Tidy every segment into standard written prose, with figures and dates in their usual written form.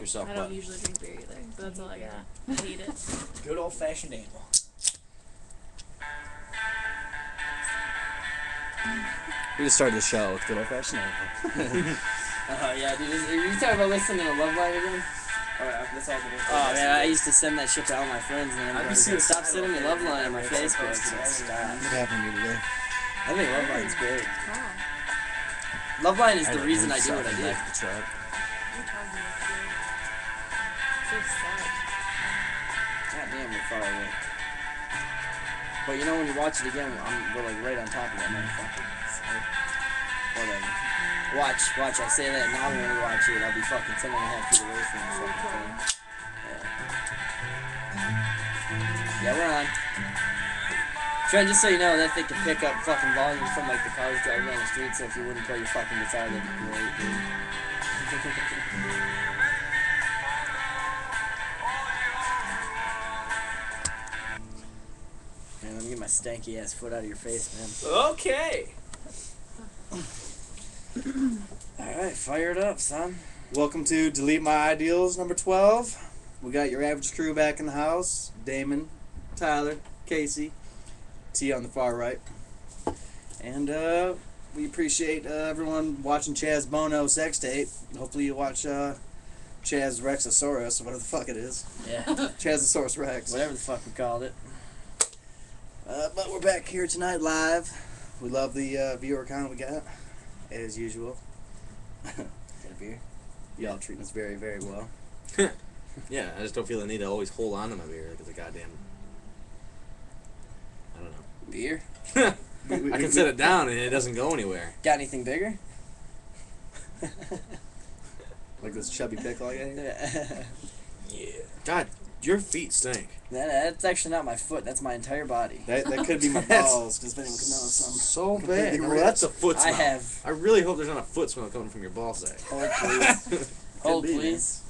yourself. I don't usually drink beer either, so that's all I got. I hate it. Good old-fashioned animal. We just started the show with good old-fashioned animal. Yeah, dude. Are you talking about listening to Love Line again? That's all good. Oh, man, I used to send that shit to all my friends, and I'd be everybody suicidal. stop sending me Love Line on my It's Facebook. supposed to. Stop. What happened to me today? I think Love Line's great. Wow. Love Line is the didn't reason move I do what I something do. back to the truck. You're talking about beer. So sad. God damn, we're far away. But you know, when you watch it again, we're like right on top of that motherfucker. So, whatever. Watch. I say that now when we watch it, I'll be fucking 10 and a half feet away from the fucking thing. Yeah, we're on. Trent, just so you know, that thing can pick up fucking volume from like the cars driving down the street, so if you wouldn't play your fucking guitar, that'd be great, dude. Man, let me get my stanky ass foot out of your face, man. Okay. Alright, fire it up, son. Welcome to Delete My Ideals number 12. We got your average crew back in the house. Damon, Tyler, Casey, T on the far right. And we appreciate everyone watching Chaz Bono sex tape. Hopefully you watch Chaz Rexosaurus, or whatever the fuck it is. Yeah. Chazosaurus Rex. Whatever the fuck we called it. But we're back here tonight live. We love the viewer count we got, as usual. Got a beer? Y'all treating us very, very well. Yeah, I just don't feel the need to always hold on to my beer like it's a goddamn. I don't know. Beer? I can set it down and it doesn't go anywhere. Got anything bigger? Like this chubby pickle I got here. Yeah. God, your feet stink. That's actually not my foot. That's my entire body. That could be my balls, because anyone could know something. So Completely bad. Well, ripped. that's a foot I smell. have. I really hope there's not a foot smell coming from your ball sack. Hold, please. Hold, be, man. please.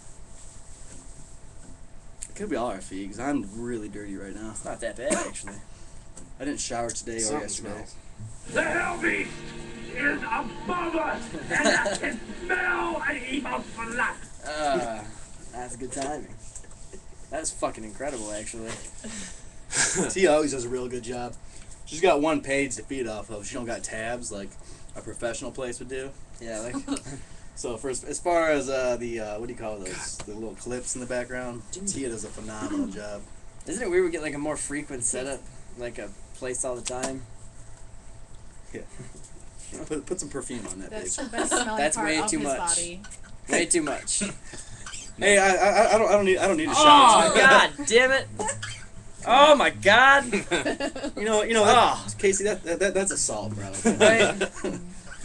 It could be all our feet, because I'm really dirty right now. It's not that bad, actually. I didn't shower today or Something yesterday. smells. The hell beast is above us, and I can smell an evil slut. That's good timing. That's fucking incredible, actually. T always does a real good job. She's got one page to feed off of. She don't got tabs like a professional place would do. Yeah, like. So as far as the what do you call those? The little clips in the background. Tia does a phenomenal job. Isn't it weird we get like a more frequent setup, like a place all the time? Yeah. Put some perfume on that That's page. the best smelling That's part way of too his much. body. Way too much. Hey, I don't need to shower. Oh God damn it! Oh my God! You know, Casey, that's assault, bro. Right?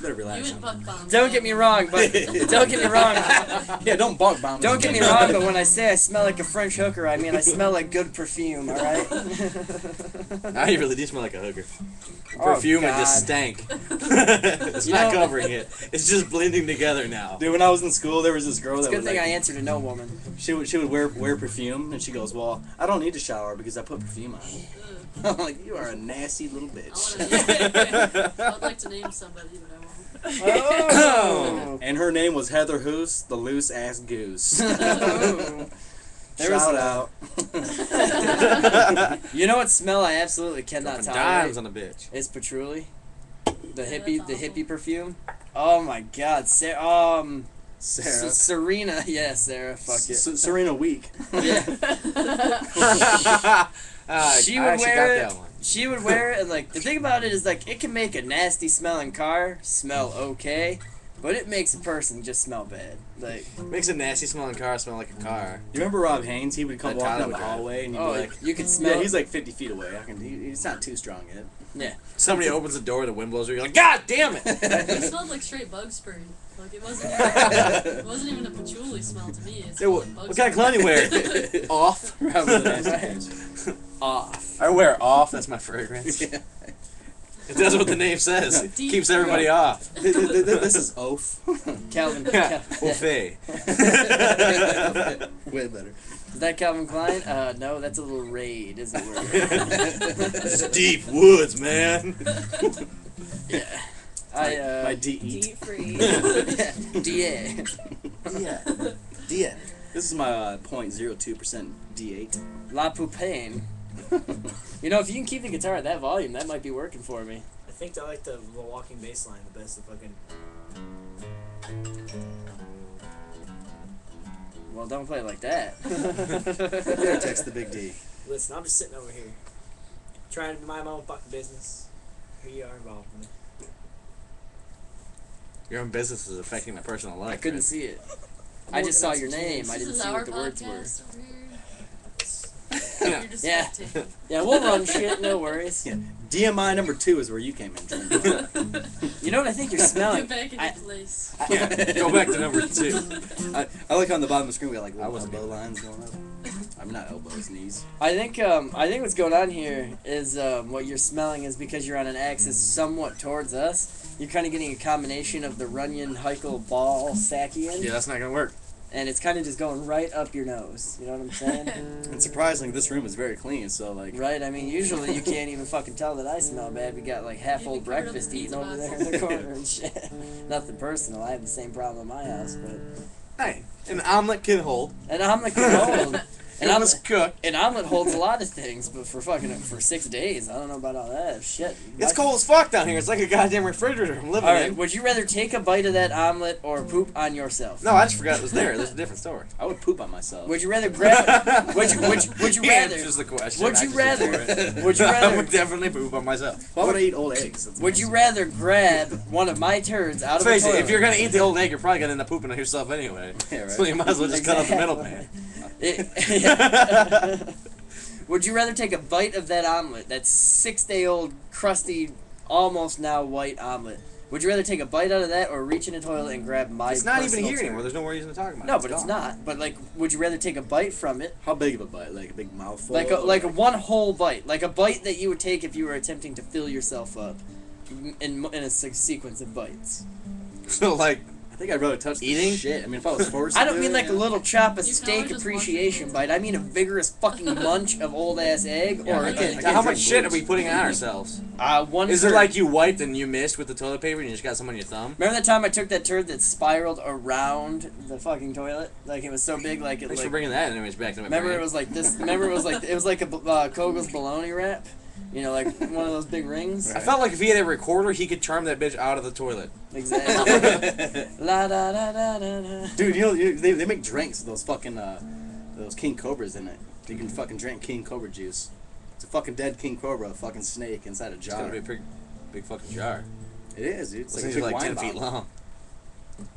Better relax. You would buck bomb. Don't get me wrong, but don't get me wrong. Yeah, don't bunk bomb. Don't get me wrong, but when I say I smell like a French hooker, I mean I smell like good perfume. All right. Now you really do smell like a hooker. Oh, Perfume and just God. stank. It's You not know- covering it. It's just blending together now. Dude, when I was in school, there was this girl It's a that good would thing I like, answered to no woman. she would wear perfume, and she goes, "Well, I don't need to shower because I put perfume on." I'm like, "You are a nasty little bitch." I would like to name somebody, but I won't. Oh. And her name was Heather Hoos, the loose ass goose. There was Shout a- out. You know what smell I absolutely cannot Dropping tolerate? dimes on a bitch. It's patchouli. The Yeah, hippie, that's the awful. hippie perfume. Oh my God, Sarah. Sarah. Serena. Yeah, Sarah. Fuck it. Serena Week. Yeah. She I would actually wear got it. that one. She would wear it, and like the thing about it is like it can make a nasty smelling car smell okay, but it makes a person just smell bad. Like, Makes a nasty smelling car smell like a car. You remember Rob Haynes? He would come That walking Tyler down the would drive. hallway, and he'd oh, be like, you could smell. "Yeah, he's like 50 feet away. He's not too strong yet." yeah. Somebody opens the door, the wind blows, you're like, God damn it! It smelled like straight bug spray. Like it wasn't even a patchouli smell to me. It Hey, what, smelled like bug what kind of cologne you wear? Off. Rob with a nasty bitch. Off. I wear off. That's my fragrance. Yeah. It does what the name says. It Deep keeps everybody off. This is oaf. Calvin. Buffet. Way better. Is that Calvin Klein? No, that's a little raid, isn't It's it? deep woods, man. Yeah. My DE. Deep freeze. DA. Yeah. Yeah. This is my 0.02% D8. La Poupane. You know, if you can keep the guitar at that volume, that might be working for me. I think I like the walking bass line the best. The fucking. Well, don't play it like that. Yeah, text the big D. Listen, I'm just sitting over here, trying to mind my own fucking business. Here you are involved in it. Your own business is affecting my personal life. I couldn't right? see it. I just saw your name. I This didn't is see our what the words were. podcast over here. Yeah. You're just Yeah. spectating. Yeah, we'll run shit. No worries. Yeah. DMI number 2 is where you came in. Jordan. You know what I think you're smelling? Get back in I- your place. Yeah, go back to number 2. I like on the bottom of the screen we got like I little wasn't elbow lines going up. I mean, not elbows, knees. I think what's going on here is what you're smelling is because you're on an axis somewhat towards us. You're kind of getting a combination of the Runyon, Heichel, Ball, Sakian, Yeah, that's not gonna work. and it's kind of just going right up your nose. You know what I'm saying? And surprisingly, this room is very clean, so like. Right? I mean, usually you can't even fucking tell that I smell bad. We got like half-old You covered up breakfast the eating pizza over there in boxes. the corner and shit. Nothing personal. I have the same problem at my house, but Hey, an omelet can hold. an omelet can hold. It was cooked. An omelet holds a lot of things, but for 6 days, I don't know about all that shit. It's cold as fuck down here. It's like a goddamn refrigerator I'm living All right, in. would you rather take a bite of that omelet or poop on yourself? No, I just forgot it was there. That's a different story. I would poop on myself. Would you rather grab? Would you He rather? answers the question. Would I you just rather? ignore it. Would you I rather? would definitely poop on myself. Why would I eat old eggs? That's Would you amazing. rather grab one of my turds out of Face the it, toilet? if you're gonna eat the old egg, you're probably gonna end up pooping on yourself anyway. Yeah, right. So you might as well just cut out the Exactly. middleman. Would you rather take a bite of that omelet, that 6-day-old, crusty, almost now white omelet? Would you rather take a bite out of that or reach in the toilet and grab my It's not even personal here turd? anymore. There's no more reason to talk about it. No, but it's gone. not. But like, would you rather take a bite from it, How big of a bite? Like a big mouthful? like a one whole bite, like a bite that you would take if you were attempting to fill yourself up, in a sequence of bites? So like, I think I'd rather touch the Eating? shit. I mean, if I was forced I to don't do mean it, like a yeah. little chop of You can steak always just appreciation wash bite. I mean a vigorous fucking munch of old ass egg, Yeah, or I can't- how much drink shit are booze. we putting on ourselves? one. Is it turd. like you wiped and you missed with the toilet paper and you just got some on your thumb? Remember that time I took that turd that spiraled around the fucking toilet? Like it was so big, like it Thanks for like. bringing that image back to my Remember brain. it was like this. Remember it was like a Kogel's bologna wrap. You know, like one of those big rings. I felt like if he had a recorder, he could charm that bitch out of the toilet. Exactly. La da da da da da. Dude, they make drinks with those fucking those king cobras in it. You can fucking drink king cobra juice. It's a fucking dead king cobra, a fucking snake inside a It's jar. gotta be a big fucking jar. It is, dude. It's Those like a things big are like wine 10 feet bottle. long.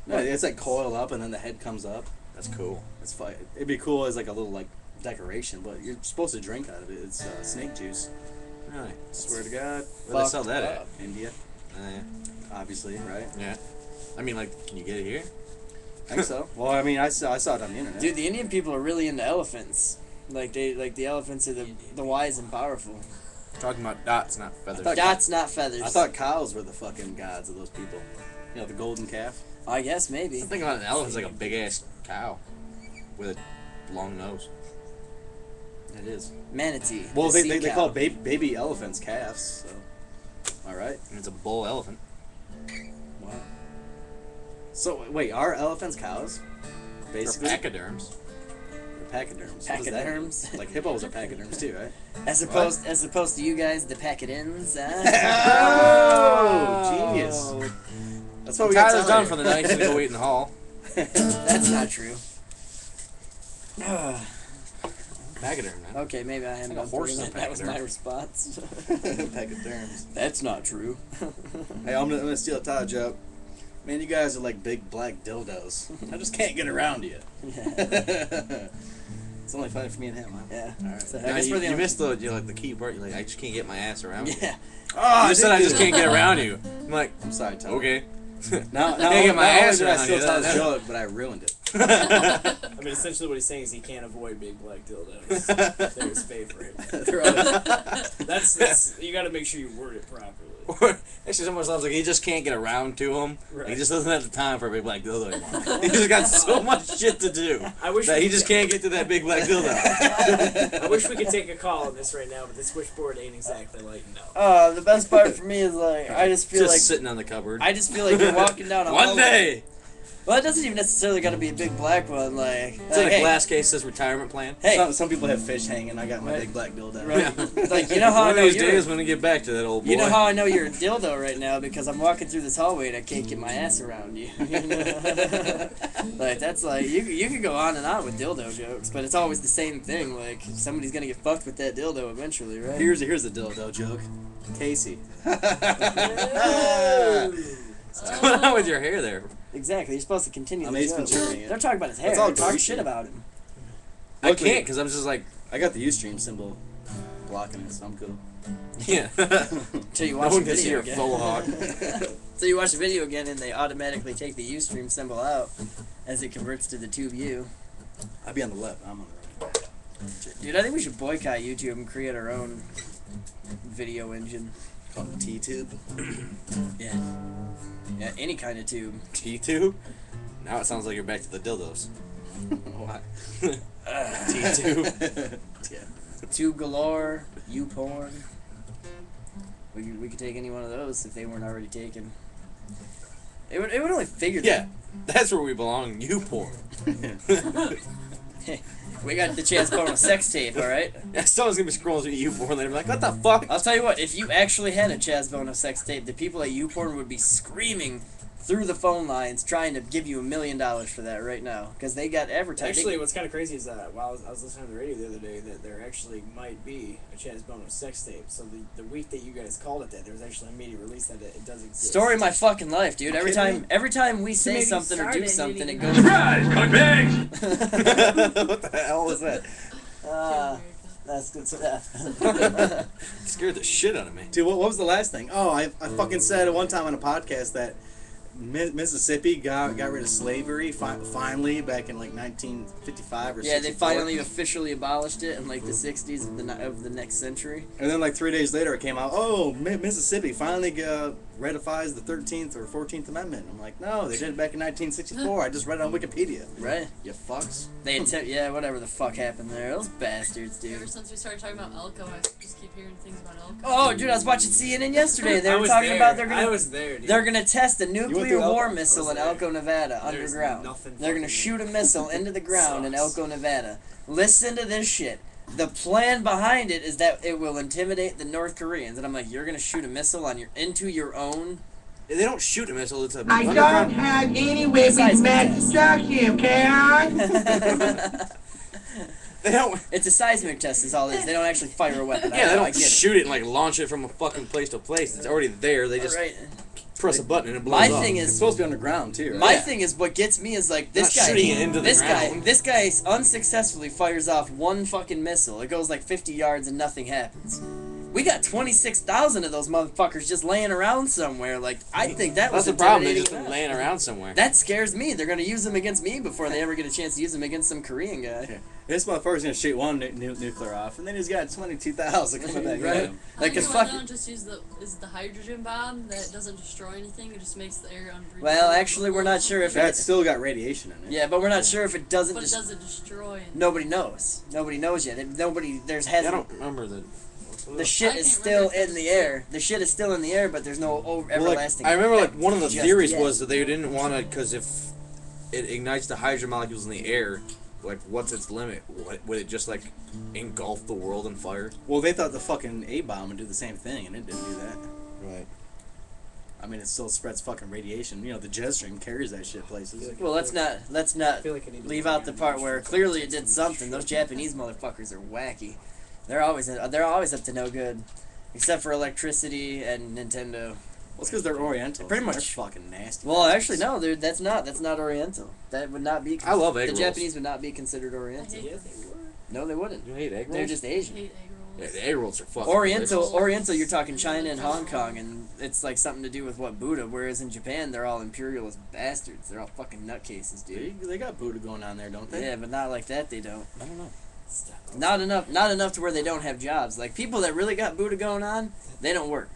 No, it's like coiled up and then the head comes up. That's cool. It's fine. It'd be cool as like a little like decoration, but you're supposed to drink out of it. It's snake juice. Really? Swear to God. Where they sell that at? up. India, Yeah. obviously, right? Yeah. I mean, like, can you get it here? I think so. Well, I mean, I saw it on the internet. Dude, the Indian people are really into elephants. Like the elephants are the wise and powerful. Talking about dots, not feathers. thought- Dots, not feathers. I thought cows were the fucking gods of those people. You know, the golden calf. I guess maybe. I'm thinking about an elephant's like a big ass cow with a long nose. It is. Manatee. Well, the they sea call cow. baby elephants calves. So, all right. And it's a bull elephant. Wow. So wait, are elephants cows? They're Basically, pachyderms. They're pachyderms. What does that mean? Pachyderms. Like hippos are pachyderms too, right? As opposed to you guys, the packetins. Oh, genius. That's what we got Tyler's Tyler done for the night. He's gonna go eat in the hall. That's not true. Pachyderm, man. Okay, maybe I am. Like a done horse for is a the night. That was my pachyderm. response. Pachyderms. That's not true. Hey, I'm gonna steal a Tyler joke. Man, you guys are like big black dildos. I just can't get around you. Yeah. It's only funny for me and him, huh? Yeah. All right. So I No, guess you, we're the you only- missed the key part. You're like, I just can't get my ass around you. Yeah. Oh, You said I just can't get around you. I'm like, I'm sorry, Tyler. okay. Now, Can't get my not only ass did I around steal you, Tyler's that- joke, but I ruined it. I mean, essentially what he's saying is he can't avoid big black dildos. There's Faye for him. They're all- That's you got to make sure you word it properly. Actually, someone sounds like he just can't get around to him. Right. He just doesn't have the time for a big black dildo anymore. He just got so much shit to do I wish that we he could just get- can't get to that big black dildo. I wish we could take a call on this right now, but the switchboard ain't exactly like no. The best part for me is like I just feel Just like sitting on the cupboard. I just feel like you're walking down a One hallway. day. Well, it doesn't even necessarily got to be a big black one. Like, It's in a hey, glass case. Says retirement plan. Hey, Some people have fish hanging. I got my Right. big black dildo. right? Like, you know how One I of know these you're. days, when we get back to that old boy. You know how I know you're a dildo right now because I'm walking through this hallway and I can't get my ass around you. Like that's like you can go on and on with dildo jokes, but it's always the same thing. Like somebody's gonna get fucked with that dildo eventually, right? Here's a dildo joke. Casey. What's going on with your hair there? Exactly. You're supposed to continue. I'm the Ace joke. Venturing it. Don't talk about his hair. It's all Talk greasy. shit about him. I Luckily- can't because I'm just like, I got the Ustream symbol blocking it, so I'm cool. yeah. Until you No watch one the can see video your again. faux hog. So you watch the video again and they automatically take the Ustream symbol out as it converts to the tube U. I'd be on the left. I'm on the right. Dude, I think we should boycott YouTube and create our own video engine. Called the T-tube. Yeah. Yeah, any kind of tube. T2? Now it sounds like you're back to the dildos. Why? T2. Yeah. Tube galore, U-porn. We could take any one of those if they weren't already taken. It would only figure Yeah, that's where we belong. You porn. We got the chance to put on a sex tape, alright? Yeah, someone's gonna be scrolling through you porn later, like, what the fuck? I'll tell you what, if you actually had a Chaz Bono sex tape, the people at YouPorn would be screaming through the phone lines trying to give you $1 million for that right now. Because they got advertised. Actually, what's kind of crazy is that while I was listening to the radio the other day, that there actually might be a Chaz Bono sex tape. So the week that you guys called it that, there was actually a media release that it does exist. Story of my fucking life, dude. Every kidding time we say maybe something or start do it, something, maybe it goes. Surprise, pigs! What the hell was that? That's good stuff. Scared the shit out of me. Dude, what was the last thing? Oh, I fucking said one time on a podcast that Mississippi got rid of slavery finally back in like 1955 or Yeah, they 64. finally officially abolished it in like the 60s of the next century. And then like 3 days later it came out, oh, Mississippi finally ratifies the 13th or 14th Amendment. I'm like, no, they did it back in 1964. I just read it on Wikipedia. Right? You fucks. They yeah, whatever the fuck happened there. Those bastards, Ever dude. since we started talking about Elko, I just keep hearing things about Elko. Oh, dude, I was watching CNN yesterday. They I were was talking there. about I was there, dude. they're gonna test a nuclear through war Elko? missile I in was there. Elko, Nevada, There's underground. nothing They're gonna fucking- shoot a missile into the ground in Sucks. Elko, Nevada. Listen to this shit. The plan behind it is that it will intimidate the North Koreans, and I'm like, you're gonna shoot a missile into your own. They don't shoot a missile, it's a I don't underground. have any way Seismic back to test. suck him, can I? They don't. It's a seismic test, is all it is. They don't actually fire a weapon. Yeah, they I don't get it. shoot it and like launch it from a fucking place to place. It's already there. They just Right. press a button and it blows My up. thing It's is, supposed to be underground too, right? my Yeah. thing is, what gets me is like this Not guy. shooting it into the ground. This guy unsuccessfully fires off one fucking missile. It goes like 50 yards and nothing happens. We got 26,000 of those motherfuckers just laying around somewhere. Like I think that was That's the problem. They're intimidating just enough. laying around somewhere. That scares me. They're gonna use them against me before they ever get a chance to use them against some Korean guy. Yeah. This motherfucker's gonna shoot one nuclear off, and then he's got 22,000 coming back Right. at him. Like, I cause think why fuck. they don't just use the hydrogen bomb that doesn't destroy anything. It just makes the air unbreathable. Well, actually, we're not sure if That's it. still got radiation in it. Yeah, but we're not sure if it doesn't. But it Just doesn't destroy. nobody knows. Nobody knows yet. Nobody. There's I hasn't. don't remember the. The shit I is can't still remember if in the it's- air. The shit is still in the air, but there's no Well, like, everlasting. I remember like one of the just theories yet. was that they didn't want to because if it ignites the hydrogen molecules in the air, like what's its limit? Would it just like engulf the world in fire? Well, they thought the fucking A-bomb would do the same thing, and it didn't do that. Right. I mean, it still spreads fucking radiation. You know, the jet stream carries that shit places. Well, let's not I feel like I need to leave look out the at part it. where clearly it did something. Those Japanese motherfuckers are wacky. They're always up to no good, except for electricity and Nintendo. Well, it's because they're Oriental. Pretty much. They're fucking nasty. Well, actually, no, that's not Oriental. That would not be. I love egg The rolls. Japanese would not be considered I Oriental. hate, Yeah, they were. No, they wouldn't. You hate egg rolls? They're just I Asian. hate egg Yeah, rolls. the egg rolls are fucking Oriental, delicious. you're talking China and Hong Kong, and it's like something to do with what Buddha. Whereas in Japan, they're all imperialist bastards. They're all fucking nutcases, dude. They got Buddha going on there, don't they? Yeah, but not like that. They don't. I don't know. Not enough to where they don't have jobs. Like people that really got Buddha going on, they don't work.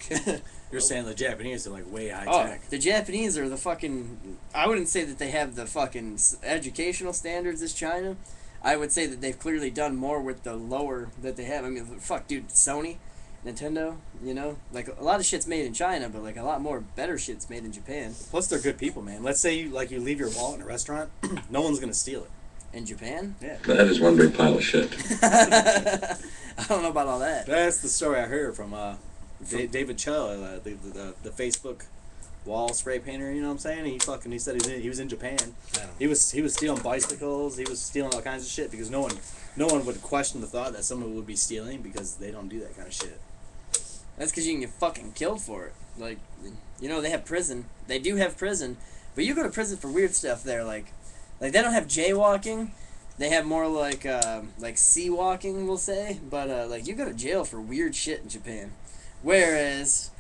You're saying the Japanese are like way high Oh, tech. the Japanese are the fucking. I wouldn't say that they have the fucking educational standards as China. I would say that they've clearly done more with the lower that they have. I mean, fuck, dude, Sony. Nintendo, you know, like a lot of shit's made in China, but like a lot more better shit's made in Japan. Plus, they're good people, man. Let's say you leave your wallet in a restaurant, no one's gonna steal it. In Japan? Yeah. That is one big pile of shit. I don't know about all that. That's the story I heard from David Cho, the Facebook wall spray painter. You know what I'm saying? He said he was in Japan. He was stealing bicycles. He was stealing all kinds of shit because no one would question the thought that someone would be stealing because they don't do that kind of shit. That's because you can get fucking killed for it. Like, you know, they have prison. They do have prison, but you go to prison for weird stuff there. Like they don't have jaywalking. They have more like sea walking, we'll say. But like you go to jail for weird shit in Japan, whereas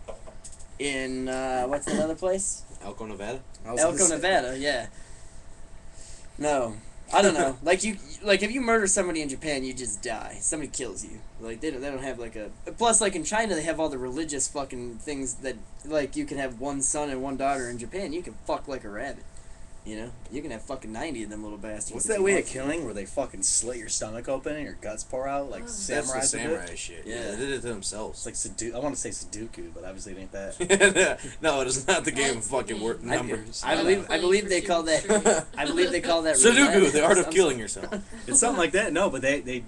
in what's that other place? Elko, Nevada. Elko, Nevada. Yeah. No, I don't know. Like if you murder somebody in Japan, you just die. Somebody kills you. Like they don't have like a. Plus, like in China, they have all the religious fucking things that like you can have one son and one daughter. In Japan, you can fuck like a rabbit. You know, you can have fucking 90 of them little bastards. What's if that you way want of to. killing where they fucking slit your stomach open and your guts pour out like That's the samurais? samurai shit. Yeah. They did it to themselves. It's like I want to say Sudoku, but obviously it ain't that. No, it is not the game of That's fucking the word game. numbers. I believe they call that. I believe they call that. Sudoku, roulette. the art of Some- killing yourself. It's something like that. No, but they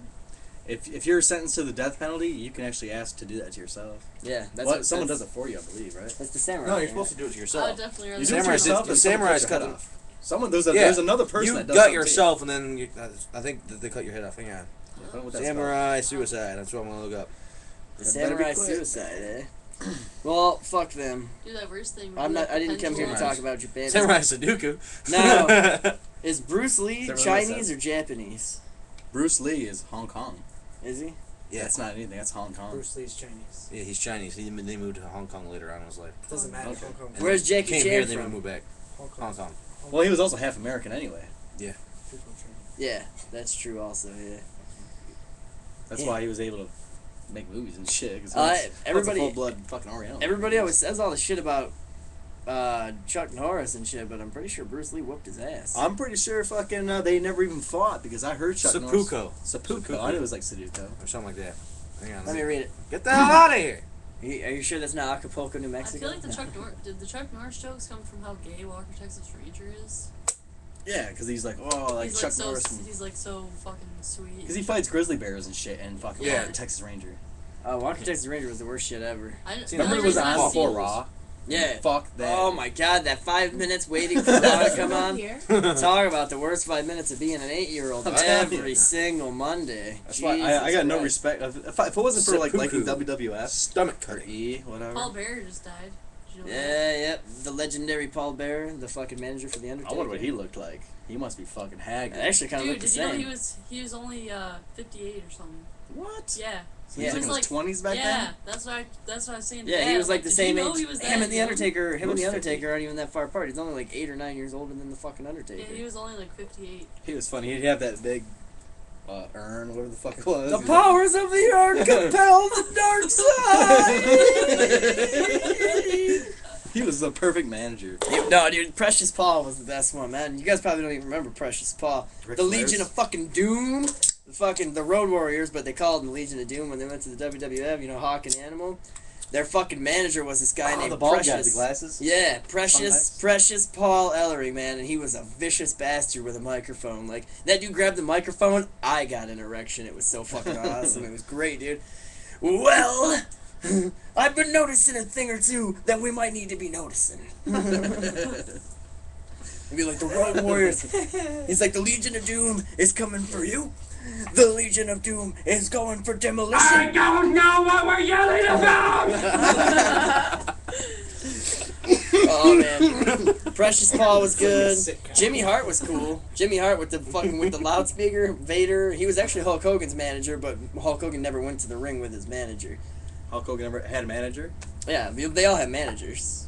if you're sentenced to the death penalty, you can actually ask to do that to yourself. Yeah, that's What what someone that's, does it for you, I believe, right? That's the samurai. No, you're yeah. supposed to do it to I would yourself. definitely rather You do it to Samurais- yourself, the and someone samurais cuts your cut head it. off. Someone there's Yeah. another person You that does gut something to you. yourself, and then I think that they cut your head off. Hang on. Yeah, I don't know what that's Samurai suicide. That's what I'm gonna look up. The That better be samurai quick. suicide, eh? Well, fuck them. do that worst thing. I'm not. I didn't come here to Samurai. talk about Japan. Samurai Sudoku. No. Is Bruce Lee Is that what it Chinese says? or Japanese? Bruce Lee is Hong Kong. Is he? Yeah. That's not anything. That's Hong Kong. Bruce Lee's Chinese. Yeah, he's Chinese. They moved to Hong Kong later on in his life. Doesn't matter. Okay. Hong Kong. And Where's then Jackie came Chan here, then from? moved back. Hong Kong. Hong Kong. Well, he was also half American anyway. People Chinese. Yeah, that's true. Also, yeah. That's Yeah. why he was able to make movies and shit. Cause Everybody- full blood fucking Oriental. Everybody always says all the shit about Chuck Norris and shit, but I'm pretty sure Bruce Lee whooped his ass. I'm pretty sure fucking they never even fought because I heard Chuck Norris. Seppuku. Seppuku. I knew it was like Sudoku. Or something like that. Hang on. Let me read it. Get the hell out of here! Are you sure that's not Acapulco, New I Mexico? feel like did the Chuck Norris jokes come from how gay Walker Texas Ranger is? Yeah, because he's like, oh, like he's Chuck like so Norris. he's like so fucking sweet. Because he fights grizzly bears and shit and fucking Yeah. Texas Ranger. Walker Texas Ranger was the worst shit ever. See, Remember it was not on seen before it. Raw? Yeah. Fuck that. Oh my god, that 5 minutes waiting for Raw to come on. Here. Talk about the worst 5 minutes of being an 8-year-old I'm telling every you. single Monday. That's why I got no Jesus respect. If it wasn't for like liking Seppuku. WWF Stomach or cutting. E, whatever, Paul Bearer just died. Did you know that? Yeah, yep. The legendary Paul Bearer, the fucking manager for the I Undertaker. wonder what he looked like. He must be fucking haggard. It actually kind of Dude, looked the did you know same. he was only 58 or something? What? Yeah. So Yeah. he's like He in was his 20s back yeah, then? that's what I was saying. to Yeah, he Dad, was like the did same you know age. he was Him that and the young? Undertaker. Him and the Who's Undertaker aren't even that far apart. He's only like 8 or 9 years older than the fucking Undertaker. Yeah, he was only like 58. He was funny. He'd have that big urn, whatever the fuck it was. The powers of the earth compel the dark side. He was the perfect manager. No, dude, Precious Paul was the best one, man. You guys probably don't even remember Precious Paul. Ric The Flair's- Legion of fucking Doom. The Road Warriors, but they called them the Legion of Doom when they went to the WWF. You know, Hawk and Animal. Their fucking manager was this guy Oh, named the bald guy Precious. with the glasses? Yeah, Sometimes. Precious Paul Ellery, man, and he was a vicious bastard with a microphone. Like, that dude grabbed the microphone, I got an erection. It was so fucking awesome. It was great, dude. Well, I've been noticing a thing or two that we might need to be noticing. It'd be like the Road Warriors. He's like, the Legion of Doom is coming for you. The Legion of Doom is going for I demolition. don't know what we're yelling about! Oh man, Precious Paul was good. Jimmy Hart was cool. Jimmy Hart with the loudspeaker. Vader. He was actually Hulk Hogan's manager, but Hulk Hogan never went to the ring with his manager. Hulk Hogan never had a manager? Yeah, they all have managers.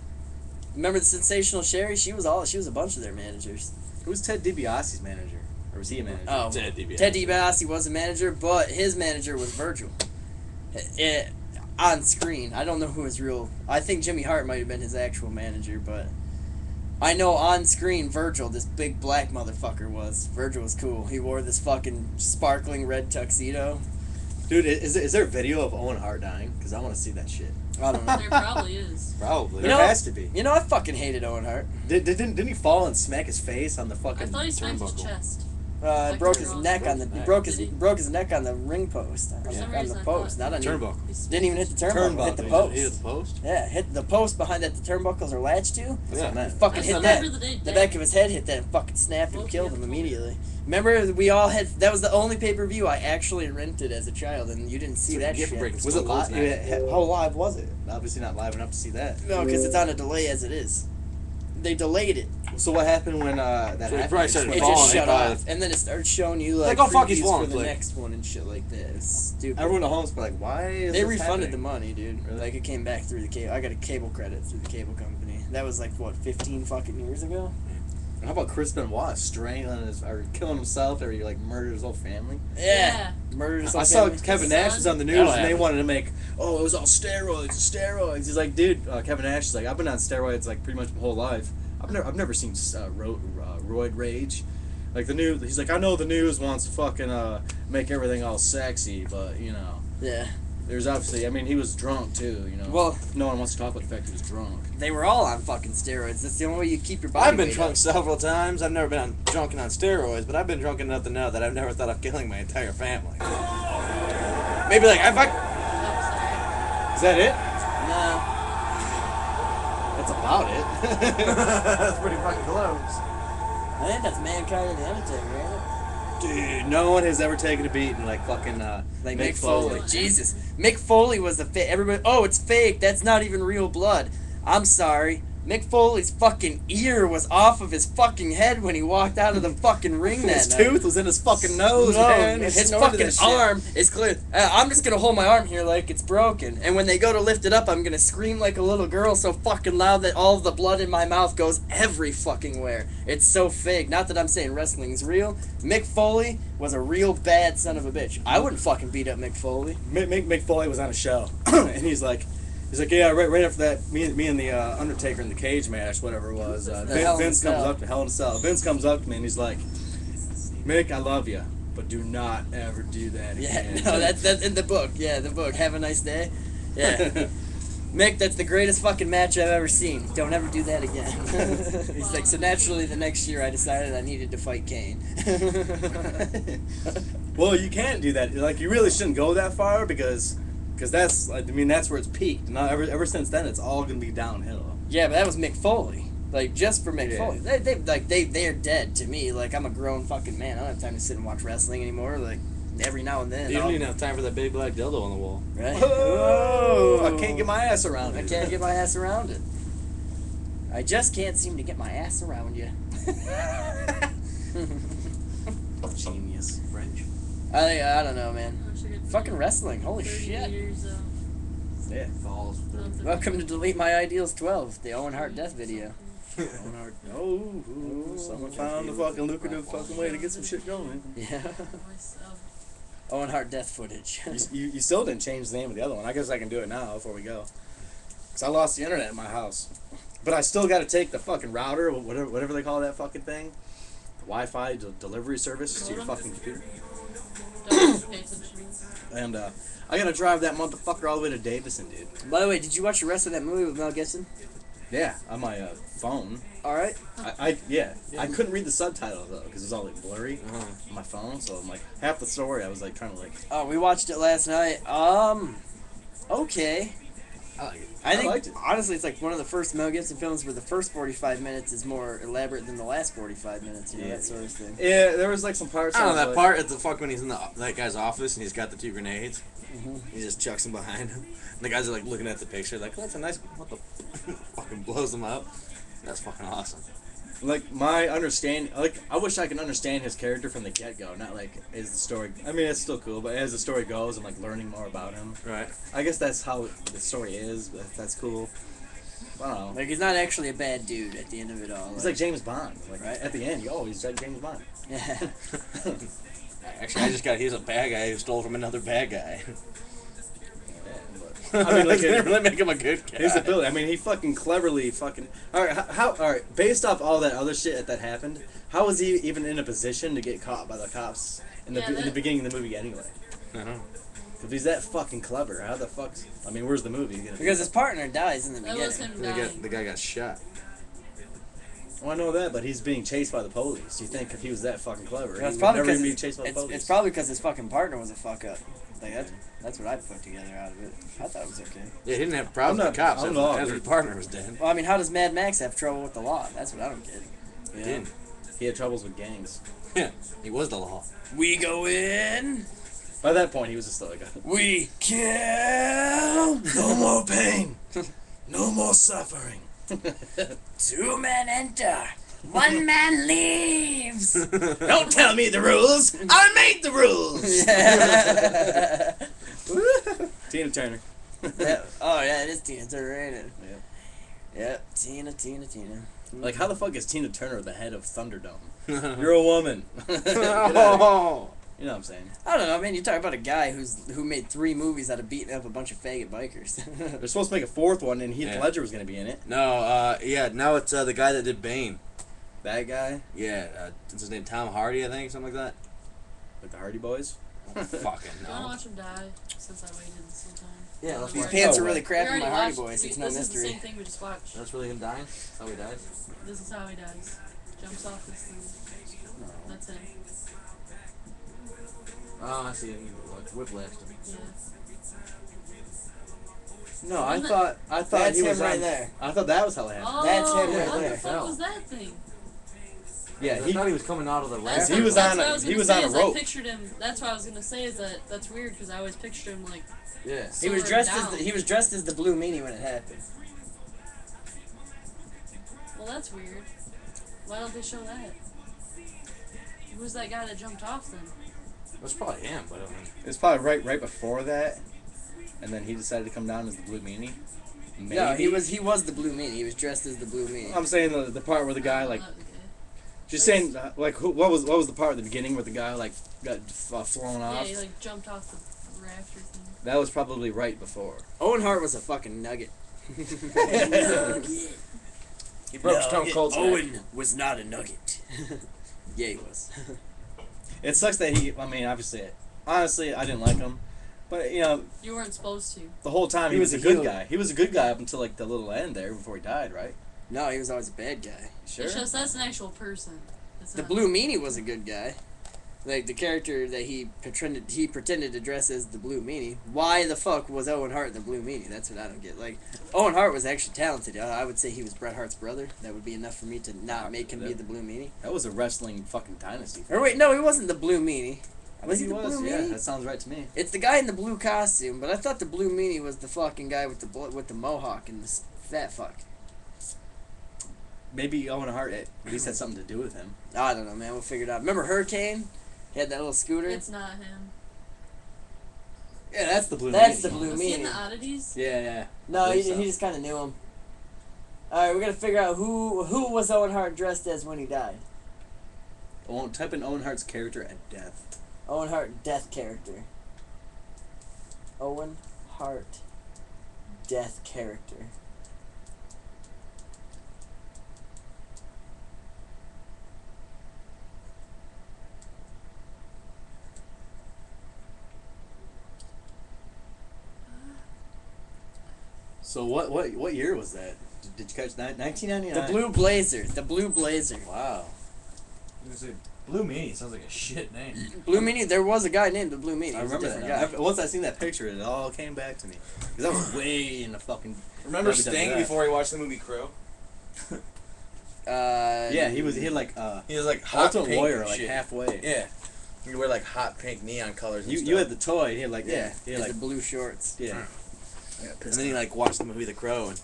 Remember the Sensational Sherry? She was a bunch of their managers. Who's Ted DiBiase's manager? Or was he a manager? Oh, Ted DiBiase. Ted DiBiase was a manager, but his manager was Virgil. On screen, I don't know who his real. I think Jimmy Hart might have been his actual manager, but I know on screen Virgil, this big black motherfucker was. Virgil was cool. He wore this fucking sparkling red tuxedo. Dude, is there a video of Owen Hart dying? Because I want to see that shit. I don't know. There probably is. Probably. There You know- has to be. You know, I fucking hated Owen Hart. Didn't he fall and smack his face on the I fucking thought he smacked his turnbuckle? chest. Broke could be his wrong. neck on the Broke his broke neck. his Did he? broke his neck on the ring post For some on reason, the I post, thought- not on your- Turnbuckle. Didn't even hit the turnbuckle. Hit the Turnbuckle, post. He hit the post? Yeah, hit the post behind that the turnbuckles are latched to. Yeah. what I meant. Fucking I hit remember that. the day The Dak- back of his head hit that and fucking snapped and Woke killed me him up. immediately. Remember, we all had. That was the only pay per view I actually rented as a child, and you didn't see So that you get shit. break- Was it Stone live? Cold's neck. How live was it? Obviously not live enough to see that. No, because it's on a delay as it is. They delayed it. So what happened when that So he happened? probably said It Falling, just he shut probably- off, and then it started showing you like Like, oh, fuck, he's previews falling, for the like- next one and shit like that. It's stupid. Everyone at home's like, why is They this refunded the happening? money, dude. Really? Like it came back through the cable. I got a cable credit through the cable company. That was like what 15 fucking years ago. And how about Chris Benoit strangling his or killing himself, or he like murdered his whole family? Yeah, murdered his I whole saw family. Kevin Nash was on the news That'll and they happen. wanted to make, oh, it was all steroids. He's like, dude, Kevin Nash is like, I've been on steroids like pretty much my whole life. I've never seen roid rage. Like he's like, I know the news wants to fucking make everything all sexy, but you know, Yeah, there's obviously, I mean, he was drunk too, you know. Well- no one wants to talk about the fact he was drunk. they were all on fucking steroids. That's the only way you keep your body. I've been weight drunk up. several times. I've never been drunk and on steroids, but I've been drunk enough to know that I've never thought of killing my entire family. Maybe like if I. Is that it? No, That's about it. That's pretty fucking close. I think that's Mankind and the Undertaker, ain't it? Dude, no one has ever taken a beating like fucking Like Mick Foley. Jesus, Mick Foley was the fake. Everybody, oh, it's fake. That's not even real blood. I'm sorry. Mick Foley's fucking ear was off of his fucking head when he walked out of the fucking ring that His night. tooth was in his fucking nose, No, man. He his snorted fucking that shit. arm is clear. I'm just gonna hold my arm here like it's broken, and when they go to lift it up, I'm gonna scream like a little girl so fucking loud that all of the blood in my mouth goes every fucking where. It's so fake. Not that I'm saying wrestling is real. Mick Foley was a real bad son of a bitch. I wouldn't fucking beat up Mick Foley. Mick Foley was on a show, and he's like, yeah, right after that, me and the Undertaker in the cage match, whatever it was. Hell in a Vince comes Cell. up to Hell in a Cell. Vince comes up to me and he's like, Mick, I love you, but do not ever do that Yeah, again. no, that's in the book. Yeah, the book. Have a nice day. Yeah. Mick, that's the greatest fucking match I've ever seen. Don't ever do that again. He's like, so naturally the next year I decided I needed to fight Kane. Well, you can't do that. Like, you really shouldn't go that far because that's, I mean, that's where it's peaked. Now, ever since then, it's all gonna be downhill. Yeah, but that was Mick Foley. Like, just for Mick Yeah. Foley. They're dead to me. Like, I'm a grown fucking man. I don't have time to sit and watch wrestling anymore. Like, every now and then. You I'll- don't even have time for that big black dildo on the wall. Right? Oh, I can't get my ass around I it. can't get my ass around it. I just can't seem to get my ass around you. Genius. French. I don't know, man. I wish I could Fucking do wrestling. Holy 30 shit. years, Yeah. Falls. of the- Welcome to Delete My Ideals 12, the Owen Hart death video. Oh, someone found the fucking lucrative fucking way to get some shit going. Yeah. myself. Owen Hart death footage. You still didn't change the name of the other one. I guess I can do it now before we go. Because I lost the internet in my house. But I still got to take the fucking router, whatever they call that fucking thing. The Wi-Fi delivery service to your fucking computer. Don't pay attention. And I got to drive that motherfucker all the way to Davison, dude. By the way, did you watch the rest of that movie with Mel Gibson? Yeah, on my phone. Alright. I couldn't read the subtitles though because it was all like blurry Uh-huh. on my phone. So I'm like half the story I was like trying to like. Oh, we watched it last night. Okay. I like it. I think, liked it. honestly, it's like one of the first Mel Gibson films where the first 45 minutes is more elaborate than the last 45 minutes, you know, Yeah. that sort of thing. Yeah, there was like some parts. I don't know, was that like- part at the fuck when he's in that guy's office and he's got the 2 grenades. Mhm. He just chucks them behind him. And the guys are like looking at the picture like, that's a nice, what the fucking blows them up. That's fucking awesome. Like my understanding, like I wish I could understand his character from the get go, not like as the story. I mean, it's still cool, but as the story goes, I'm like learning more about him. Right. I guess that's how the story is, but that's cool. I don't know. Like, he's not actually a bad dude at the end of it all. He's like James Bond. Like Right. at the end, you always like James Bond. Yeah. Actually, he's a bad guy who stole from another bad guy. I mean, like they didn't really make him a good guy. his ability. I mean, he fucking cleverly fucking. All right, all right. Based off all that other shit that happened, how was he even in a position to get caught by the cops in the Yeah, in the that- beginning of the movie anyway? I don't know. If he's that fucking clever, how the fuck? I mean, where's the movie gonna be? Because his partner dies in the That was beginning. him dying. The guy got shot. Well, I know that, but he's being chased by the police. You think if he was that fucking clever, That's he probably would never because even be chased by the police? it's probably because his fucking partner was a fuck up. Like that's what I put together out of it. I thought it was okay. Yeah, he didn't have problems I'm with the not- cops I'm after, not, after dude. his partner was dead. Well, I mean, how does Mad Max have trouble with the law? That's what I don't get. He didn't. He had troubles with gangs. Yeah, he was the law. We go in. By that point, he was just like, We kill. no more pain, no more suffering. 2 men enter. 1 man leaves. Don't tell me the rules. I made the rules. Yeah. Tina Turner. Yeah. Oh yeah, it is Tina Turner, ain't it? Yeah. Yep. Tina. Like, how the fuck is Tina Turner the head of Thunderdome? You're a woman. Get outta here. Oh. You know what I'm saying? I don't know, man. You talk about a guy who made 3 movies out of beating up a bunch of faggot bikers. They're supposed to make a 4th one, and Heath Yeah. Ledger was going to be in it. No, yeah, now it's the guy that did Bane. That guy Yeah, what's his name? Tom Hardy, I think, something like with the Hardy Boys. that. Fucking Do you want to no. watch him die? Since I waited this whole time. Yeah, let's these watch- pants No are really way. We crapping already my Hardy watched- Boys. It's no this is the mystery. same thing we just watched. That's really him dying? That's how he dies? This is how he dies. Jumps off this thing. That's him. Oh, I see it. He like whiplashed him. Yeah. No, I Isn't thought That's he him was right on- there. I thought that was how it happened. Oh, That's him right what there. the fuck No. was that thing? Yeah, I thought he was coming out of the That's raft. he was that's on what a- I was he gonna was say on a is rope. I pictured him. That's what I was gonna say is that's weird because I always pictured him like Yeah. He was soaring dressed down. he was dressed as the Blue Meanie when it happened. Well, that's weird. Why don't they show that? Who's that guy that jumped off then? That's probably him, but I mean, It was probably right before that, and then he decided to come down as the Blue Meanie. Maybe. No, he was the Blue Meanie. He was dressed as the Blue Meanie. I'm saying the part where the guy like, Okay. just saying like what was the part at the beginning where the guy like got flown Yeah, off? he like jumped off the rafter thing. That was probably right before. Owen Hart was a fucking nugget. he broke Stone Cold's neck. Owen was not a nugget. Yeah, he was. It sucks that I mean, obviously, honestly, I didn't like him, but you know, You weren't supposed to. the whole time He he was was a a good heel. guy. He was a good guy up until like the little end there before he died, right? No, he was always a bad guy. Sure. It's just that's an actual person. It's The not- Blue Meanie was a good guy. Like the character that he pretended to dress as the Blue Meanie. Why the fuck was Owen Hart the Blue Meanie? That's what I don't get. Like Owen Hart was actually talented. I would say he was Bret Hart's brother. That would be enough for me to not make him be the Blue Meanie. That was a wrestling fucking dynasty. Or wait, no, he wasn't the Blue Meanie. Was he Maybe the Blue Yeah, Meanie? that sounds right to me. It's the guy in the blue costume, but I thought the Blue Meanie was the fucking guy with the mohawk and the fat fuck. Maybe Owen Hart at least had something to do with him. I don't know, man. We'll figure it out. Remember Hurricane? He had that little scooter. It's not him. Yeah, that's the Blue That's Meanie. the Blue Was he in Meanie. the oddities? Yeah, yeah. No, I he believe so. just kind of knew him. All right, we're gonna figure out who was Owen Hart dressed as when he died. Type in Owen Hart's character at death. Owen Hart death character. Owen Hart death character. So what year was that? Did you catch that? 1999. The Blue Blazer. The Blue Blazer. Wow. Blue Meanie sounds like a shit name. Blue Meanie. There was a guy named the Blue Meanie. I He was a remember different that. guy. Once I seen that picture, it all came back to me. Because I was way in the fucking. Remember WWF. Sting before he watched the movie Crow? Yeah, he had like He was like hot Ultimate pink Warrior and like shit. halfway. Yeah. He could wear like hot pink neon colors and You stuff. you had the toy. He had like Yeah, he had with like the blue shorts. yeah. and then he like watched the movie The Crow and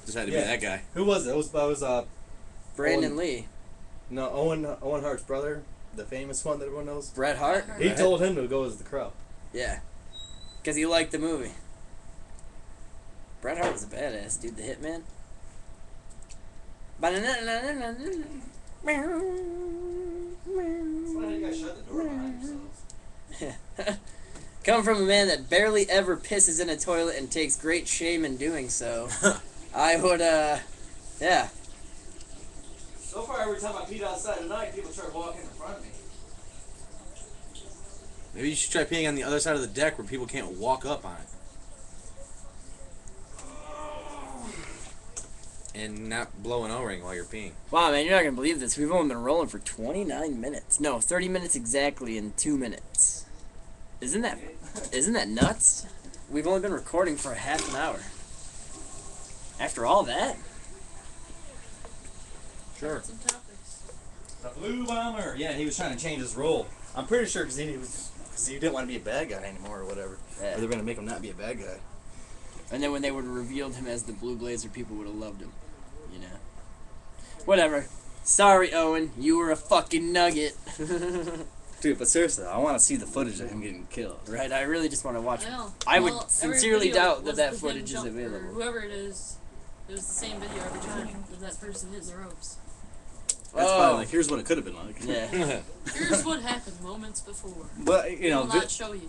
just had to Yeah. be that guy. Who was it? It was Brandon Owen- Lee. no Owen Hart's brother, the famous one that everyone knows. Bret Hart. Bret He Hart. told him to go as the Crow. Yeah. Because he liked the movie. Bret Hart was a badass, dude. The Hitman. Coming from a man that barely ever pisses in a toilet and takes great shame in doing so, I would, yeah. So far, every time I peed outside at night, people start walking in front of me. Maybe you should try peeing on the other side of the deck where people can't walk up on it. And not blow an O-ring while you're peeing. Wow, man, you're not gonna believe this. We've only been rolling for 29 minutes. No, 30 minutes exactly in 2 minutes. Isn't that nuts? We've only been recording for half an hour. After all that? Sure. Some topics. The Blue Bomber. Yeah, he was trying to change his role. I'm pretty sure because he didn't want to be a bad guy anymore or whatever. Yeah. Or they're gonna make him not be a bad guy. And then when they would have revealed him as the Blue Blazer, people would have loved him. You know. Whatever. Sorry, Owen. You were a fucking nugget. Dude, but seriously, I want to see the footage of him getting killed. Right, I really just want to watch it. Well, I would every sincerely video doubt that was that the footage is same jump, or available. Whoever it is, it was the same video every time of that person hitting the ropes. That's Oh. probably like, here's what it could have been like. Yeah. Here's what happened moments before. But, you know, Will not show you.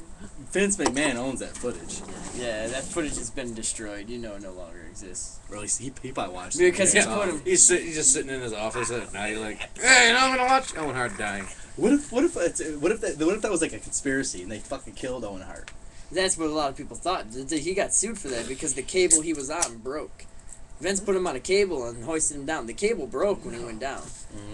Vince McMahon owns that footage. Yeah, that footage has been destroyed. You know it no longer exists. Or at least he probably watched Because it. he's put him... He's just sitting in his office at night, like, hey, you know I'm gonna watch Owen Hart dying. What if that was like a conspiracy and they fucking killed Owen Hart? That's what a lot of people thought. He got sued for that because the cable he was on broke. Vince put him on a cable and hoisted him down. The cable broke when he went down.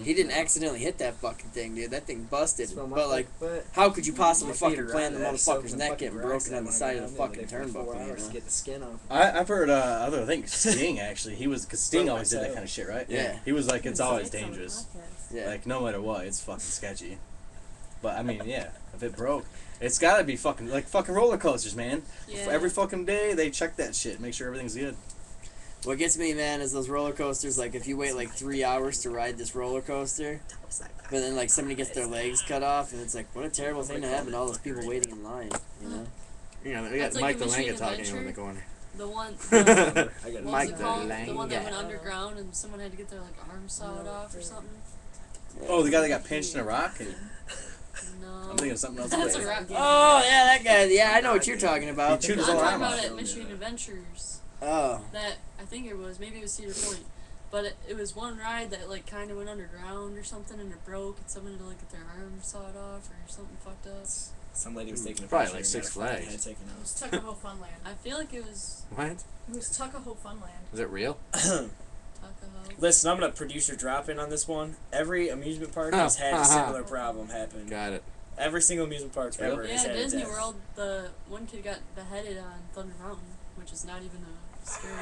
He didn't accidentally hit that fucking thing, dude. That thing busted. But, like, how could you possibly fucking plan the motherfucker's neck getting broken on the side of the fucking turnbuckle, you to know? get the skin off. I've heard other things. Sting actually, because Sting always did that kind of shit, right? Yeah. He was like, it's always dangerous. Yeah. Like no matter what, it's fucking sketchy. But I mean, yeah, if it broke, it's gotta be fucking like fucking roller coasters, man. Yeah. Every fucking day they check that shit, make sure everything's good. What gets me, man, is those roller coasters. Like, if you wait like 3 hours to ride this roller coaster, but then like somebody gets their legs cut off, and it's like, what a terrible thing to happen to all those people waiting in line, you know? You know, we That's got like Mike a Machine DeLanga talking Adventure. in the corner. The one, I got what was Mike it called? DeLanga. The one that went underground and someone had to get their like arm sawed off or something. Oh, the guy that got pinched in a rock. No. I'm thinking of something else. That's Wait. a rock. Oh, yeah, that guy. Yeah, I know what you're talking about. He chewed I'm his own talking arm about off. at Michigan Adventures. Oh. That I think it was maybe it was Cedar Point, but it was one ride that like kind of went underground or something and it broke and someone had to like get their arm sawed off or something fucked up. Some lady was taking a Probably picture like and Six got her fucking Flags. head taken It was out. Tuckahoe Funland. I feel like it was What? It was Tuckahoe Funland. Is it real? Tuckahoe. Listen, I'm gonna producer drop in on this one. Every amusement park has had a similar problem happen. Got it. Every single amusement park ever has Yeah, had a Disney death. World. The one kid got beheaded on Thunder Mountain, which is not even a scary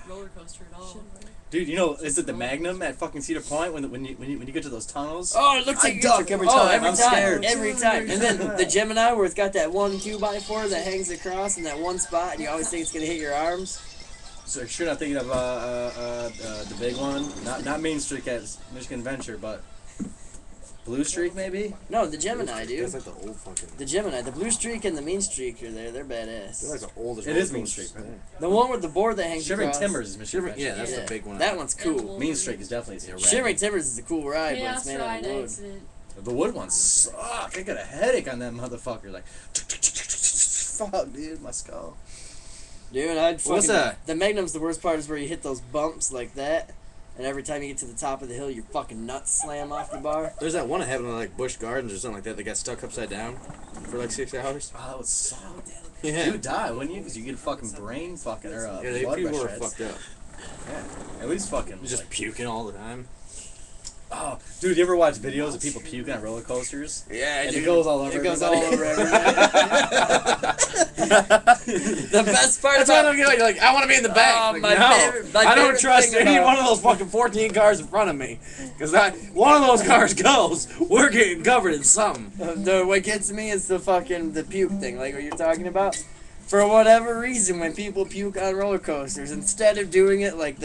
roller coaster at all. Dude, you know, is it the Magnum at fucking Cedar Point when you get to those tunnels? Oh, it looks I like duck every Oh, time. every I'm time. scared. Every time. And then the Gemini, where it's got that one 2x4 that hangs across in that one spot, and you always think it's gonna hit your arms. So you're sure not thinking of the big one, not Main Street at Michigan Adventure, but Blue Streak maybe. No, the Gemini, dude. That's like the old fucking. The Gemini, the Blue Streak and the Mean Streak are there. They're That's badass. like the oldest. It is roller Main coaster. Street, right? The one with the board that hangs Shivering across. Timbers is Michigan Shivering, yeah, Adventure. that's Yeah. the big one. That one's cool. Main Street is definitely Yeah, Shivering Timbers is a cool ride, but Chaos it's made out ride of wood. accident. The wood ones suck. I got a headache on that motherfucker. Like, fuck, dude, my skull. Dude, I'd What's fucking... that? The Magnum's the worst part is where you hit those bumps like that, and every time you get to the top of the hill, your fucking nuts slam off the bar. There's that one that happened in like Busch Gardens or something like that. That got stuck upside down for like 6 hours. Oh, that would suck. Yeah. You would die, wouldn't you? Because you get a fucking brain fucking or Yeah, they blood people were rush. fucked up. Yeah, at least fucking. Just like, puking all the time. oh, dude, you ever watch videos of people puking on roller coasters? Yeah, And it goes all over. It goes all everybody? over everybody. The best part That's why I about don't get like, you're like, I want to be in the back. Oh, Like, my no, favorite- my I don't favorite trust thing any about- one of those fucking 14 cars in front of me. Because one of those cars goes, we're getting covered in something. what gets me is the puke thing, like what you're talking about. For whatever reason, when people puke on roller coasters, instead of doing it like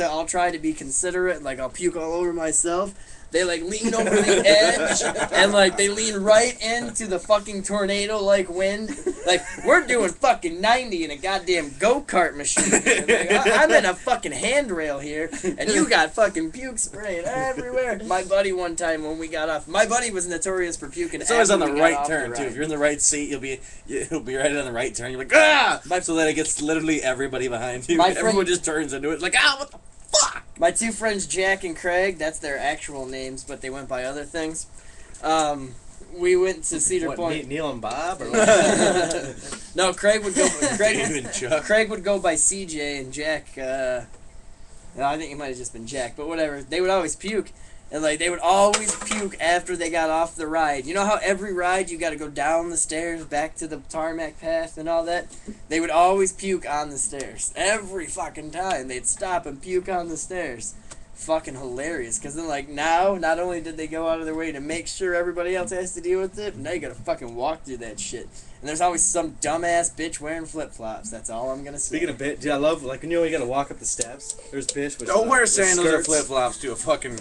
I'll try to be considerate, like I'll puke all over myself. They like lean over the edge and like they lean right into the fucking tornado like wind. Like we're doing fucking 90 in a goddamn go-kart machine. Like, I'm in a fucking handrail here and you got fucking puke spraying everywhere. My buddy one time when we got off, my buddy was notorious for puking. It's always on after the we got right off the turn too. ride. If you're in the right seat, it'll be right on the right turn. You're like, ah! So that it gets literally everybody behind you. My Everyone friend- just turns into it. Like, ah, what the fuck? My two friends, Jack and Craig, that's their actual names, but they went by other things. we went to Cedar What, Point. Neil and Bob? Or what? No, Craig would go. Dave and Chuck. Craig would go by CJ and Jack. No, I think it might have just been Jack, but whatever. They would always puke, and like they would always puke after they got off the ride. You know how every ride you got to go down the stairs back to the tarmac path and all that. They would always puke on the stairs every fucking time. They'd stop and puke on the stairs. Fucking hilarious, because then like now, not only did they go out of their way to make sure everybody else has to deal with it, but now you gotta fucking walk through that shit. And there's always some dumbass bitch wearing flip flops. That's all I'm gonna say. Speaking of bitch, dude, I love, like, you know, you gotta walk up the steps. There's bitch with Don't wear with sandals or skirts. flip flops to a fucking.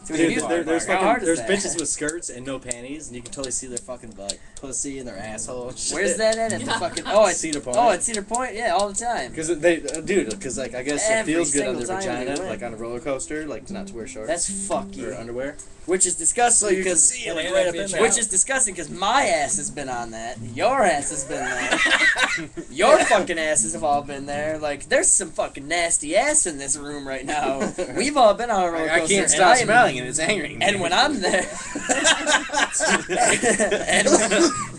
To an Dude, amusement there's park. How hard fucking, is there's that? bitches with skirts and no panties, and you can totally see their fucking like pussy and their asshole. And shit. Where's that at the Yeah. fucking? Oh, at Cedar Point. Oh, at Cedar Point. Yeah, all the time. Because they, dude, because like I guess it Every feels good on single their time we vagina, went. like on a roller coaster, like not to wear shorts That's fuck or you. underwear. Which is disgusting So you can because see it, like, Yeah, right that up in bitch there. which is disgusting because my ass has been on that. Your ass has been there. Your fucking asses have all been there. Like, there's some fucking nasty ass in this room right now. We've all been on a roller I coaster. can't and stop I am- smelling it. It's angering me. And when I'm there,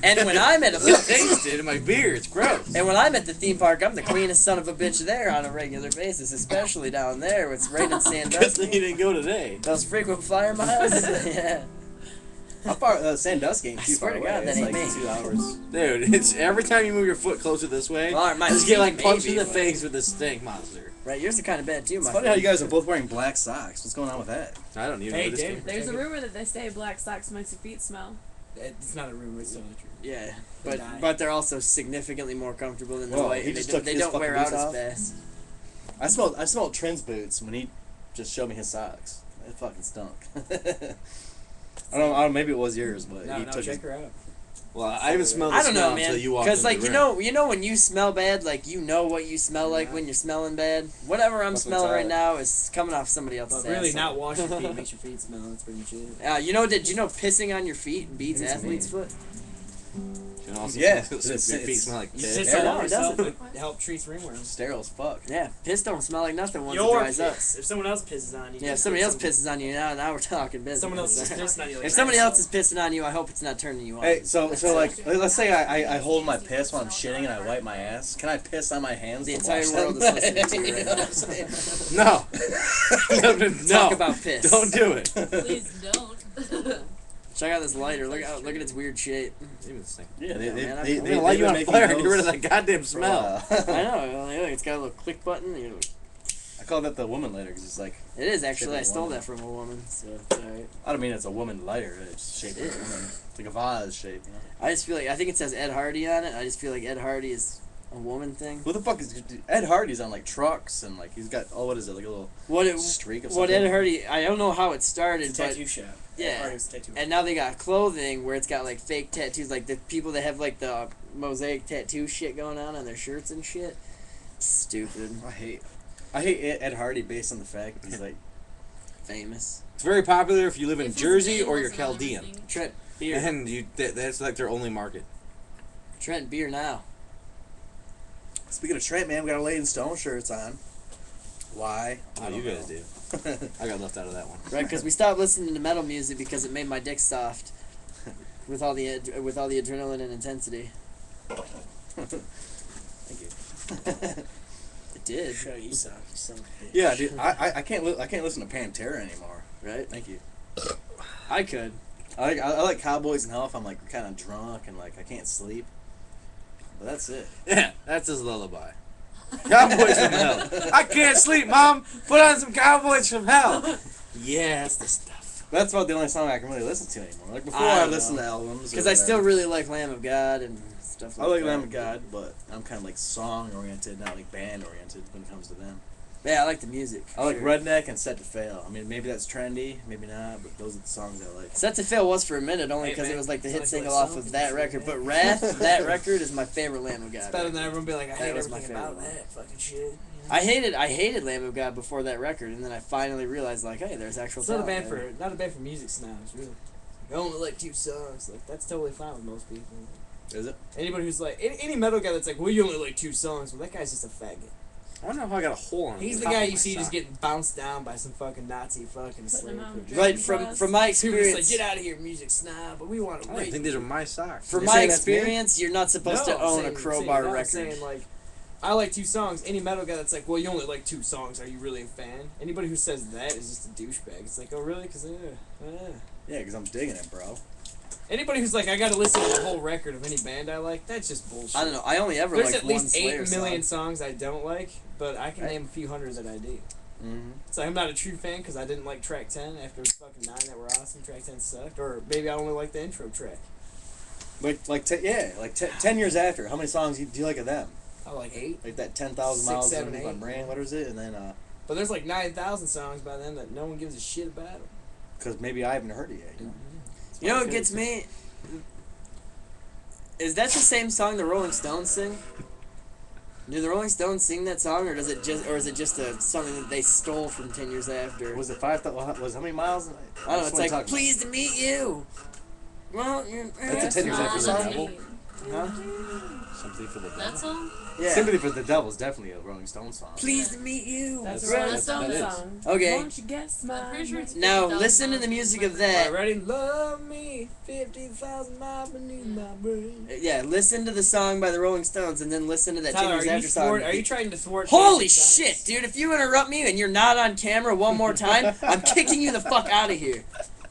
and when I'm at I a taste it in my beer. It's gross. and when I'm at the theme park, I'm the cleanest son of a bitch there on a regular basis, especially down there. It's right in Good Sandusky. thing you didn't go today. Those frequent flyer miles. Yeah. How far? Sandusky ain't I too swear far to God, away. that It's ain't like me. 2 hours. Dude, it's every time you move your foot closer this way, Well, my you just get like feet punched in maybe, the but- face with this stink monster. Right, yours are kind of bad too, It's my funny how friend. you guys are both wearing black socks. What's going on with that? I don't even Hey, know this Dave. game. There's a rumor that they say black socks makes your feet smell. It's not a rumor, it's totally true. Yeah, They die. but they're also significantly more comfortable than the Whoa, white. he And just they, took they his don't wear fucking out boots as off? fast. I smelled Trent's boots when he just showed me his socks. It fucking stunk. I don't. Maybe it was yours, but No, he no, took check his. her out. Well, I haven't smelled the I don't smell know, man. until you walked Because into like the you room. know when you smell bad, like you know what you smell like when you're smelling bad. Whatever I'm Fucking smelling right Tyler. now is coming off somebody else's But really, asshole. not wash your feet makes your feet smell. That's pretty much it. Did you know pissing on your feet beats It's athlete's foot? You can also Yeah, smell- it's- your feet it's- smell like You piss. piss Yeah, on no, it yourself doesn't. to help treat ringworms. Sterile as fuck. Yeah, piss don't smell like nothing once it Your dries up. piss. If someone else pisses on you. Yeah, if somebody else pisses on you now we're talking business. Someone else is pissing on you. Like If somebody that, else is pissing on you, I hope it's not turning you on. Hey, so like, let's say I hold my piss while I'm shitting and I wipe my ass. Can I piss on my hands? The to entire wash world them? is listening to you right You know now. what I'm saying? No. no. Talk about piss. Don't do it. Please don't. Check out this lighter. Look at its weird shape. Even this thing. Yeah, Yeah, man, I'm they, I'm gonna light you been on making fire and get those rid of that goddamn for a smell. while. I know. Look, it's got a little click button. You know, I call that the woman lighter because it's like, it is actually. I Shaped like a stole woman. that from a woman. So it's alright. I don't mean it's a woman lighter. It's shaped like a woman. It's like a vase shape. You know? I just feel like I think it says Ed Hardy on it. I just feel like Ed Hardy is a woman thing. Who the fuck is Ed Hardy's on like trucks and like he's got what is it like a little What streak of what something? Ed Hardy? I don't know how it started, It's a but tattoo shop. yeah. Hardy's tattoo and now they got clothing where it's got like fake tattoos, like the people that have like the mosaic tattoo shit going on their shirts and shit. Stupid. I hate Ed Hardy based on the fact that he's like Famous. It's very popular if you live in If his Jersey name or you're wasn't on Chaldean. everything. Trent beer. And that's like their only market. Trent beer now. speaking of Trent, man, we got our Laid in Stone shirts on. Why? Oh, you guys do. I got left out of that one. Right, because we stopped listening to metal music because it made my dick soft. With all the adrenaline and intensity. Thank you. It did. Show you suck, you son of a bitch. Yeah, dude, I can't I can't listen to Pantera anymore. Right? Thank you. I could. I like Cowboys and Hell if I'm like kind of drunk and like I can't sleep. But that's it. Yeah, that's his lullaby. Cowboys from Hell. I can't sleep, Mom. Put on some Cowboys from Hell. Yeah, that's the stuff. That's about the only song I can really listen to anymore. Like before, I I don't listened know. to albums. Because I still really like Lamb of God and stuff I like like that. Lamb of God, but I'm kind of like song oriented, not like band oriented when it comes to them. Yeah, I like the music. I like sure. Redneck and Set to Fail. I mean, maybe that's trendy, maybe not, but those are the songs I like. Set to Fail was for a minute only Hey, because man, it was like the it's hit like single a off song. of that record. But Wrath, that record is my favorite Lamb of God. It's better than record. everyone be like, I That hate was my everything about favorite one. that fucking shit. You know? I hated Lamb of God before that record, and then I finally realized like, hey, there's actual. It's not a talent band there. for not a band for music snobs, really. I only like 2 songs. Like that's totally fine with most people. Is it? Anybody who's like any metal guy that's like, well, you only like 2 songs. Well, that guy's just a faggot. I wonder how I got a hole on it. He's the guy you see just getting bounced down by some fucking Nazi fucking slave. him out crew. in Right Dragon from my He was like, experience. get out of here, music snob. But we want to I don't think these are my socks. From You're my saying that's me? experience, you're not supposed to own a Crowbar record. Saying like, I like 2 songs. Any metal guy that's like, well, you only like 2 songs. Are you really a fan? Anybody who says that is just a douchebag. It's like, oh really? Because Yeah, because I'm digging it, bro. anybody who's like, I gotta listen to the whole record of any band I like, that's just bullshit. I don't know. I only ever There's like at one least 8 Slayer million song. songs I don't like, but I can name a few hundred that I do. Mm-hmm. So I'm not a true fan because I didn't like track 10 after it was fucking 9 that were awesome. Track 10 sucked. Or maybe I only like the intro track. Like 10 years after, how many songs do you like of them? I like 8. Like that 10,000 6, miles 7, in my 8. brain. What is it? And then But there's like 9,000 songs by then that no one gives a shit about them. because maybe I haven't heard it yet. You know? You know what gets me? Is that the same song the Rolling Stones sing? Do the Rolling Stones sing that song, or is it just something that they stole from 10 years after? Was it 5,000? Was how many miles? I don't know. It's like, pleased to meet you. Well, That's a 10 years after That's the not devil. me. Huh? Sympathy for the That Devil. song? Yeah. Sympathy for the Devil is definitely a Rolling Stones song. Pleased to meet you. That's Right. a Rolling That Stone is. song. Okay. Won't you guess my I'm pretty sure it's Now 50,000 listen to the miles music beneath of my that. Ready? Love me 50,000 miles beneath my brain. Yeah, listen to the song by the Rolling Stones, and then listen to that 10 Tyler, years are you, after song. are you trying to thwart? Holy basic science? shit, dude! If you interrupt me and you're not on camera one more time, I'm kicking you the fuck out of here.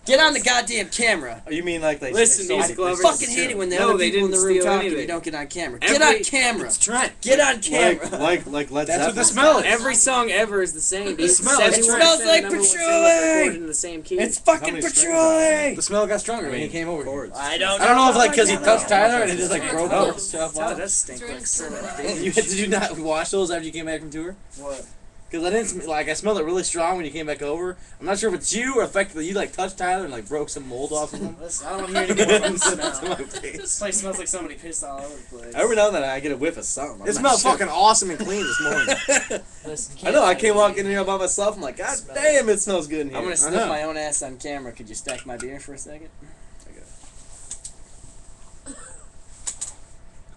Get on the goddamn camera. Oh, you mean like they Listen, they music stole- lovers. they I fucking hate it when the No, other they people in the didn't room steal talking and anything. you don't get on camera. Every- Get on camera. It's Trent. Get on camera. like Led That's what Zeppelin. the smell is. Every song ever is the same. Dude. smell Seven is Tracks Trent. and It smells like number one single patchouli. recorded in the same key. It's How fucking many strings patchouli. The smell got stronger when he came over. Chords. I don't I don't know if like because he know. touched Tyler and it just like It's broke really up close. stuff Tyler off. does stink It's really like son of a close. bitch. Did you not wash those after you came back from tour? What? Because I didn't like I smelled it really strong when you came back over. I'm not sure if it's you or effectively you like touched Tyler and like broke some mold off of him. Listen, I don't want to hear any more about the To smell. my face. This place smells like somebody pissed all over the place. Every now and then I get a whiff of something. I'm It not smelled sure. fucking awesome and clean this morning. Listen, I know. I can't came walking in here by myself. I'm like, God damn, it smells good in here. I'm gonna I sniff know. my own ass on camera. Could you stack my beer for a second?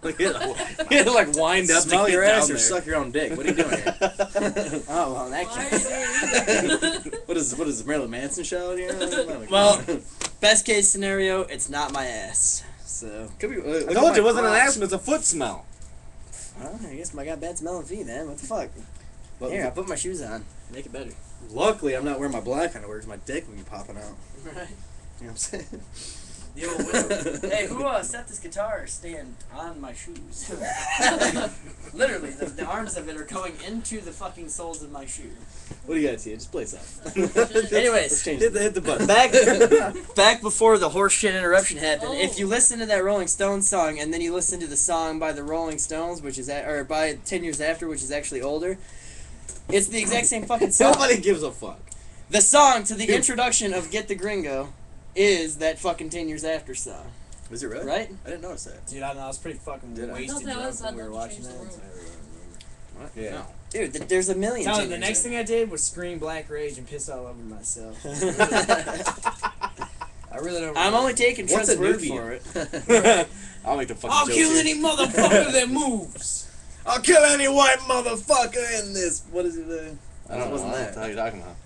Like, you had to like wind up Smell to your get ass down or there. suck your own dick. What are you doing here? Oh well, in that Why case. are you what is the Marilyn Manson show here? Well, best case scenario, it's not my ass. So, could be. I told you it wasn't an ass, it's a foot smell. well, I guess I got bad smelling feet then. What the fuck? Here, I put my shoes on. Make it better. Luckily, I'm not wearing my black underwear because my dick would be popping out. Right. You know what I'm saying? Yo, hey, who set this guitar stand on my shoes? Literally, the arms of it are going into the fucking soles of my shoe. What do you got, Tia? Just play something. Anyways, Let's change Hit it. the button. back before the horseshit interruption happened. Oh. If you listen to that Rolling Stones song and then you listen to the song by the Rolling Stones, which is or by 10 years after, which is actually older, it's the exact same fucking song. Nobody gives a fuck. The song to the introduction of Get the Gringo is that fucking 10 years after song, Was it really? right? I didn't notice that. Dude, I don't know. I was pretty fucking Did I? wasted I thought that drunk was when we I'd were Love to watching Change that. the so I World. really don't remember. What? Yeah. No. Dude, there's a million. Tyler, 10 the years next after. thing I did was scream Black Rage and piss all over myself. I really don't. I'm only taking What's Trent's a word Nubian? for it. I'll make the fucking I'll joke kill here. any motherfucker that moves. I'll kill any white motherfucker in this. What is it? I don't know Wasn't what that? the hell you're talking about.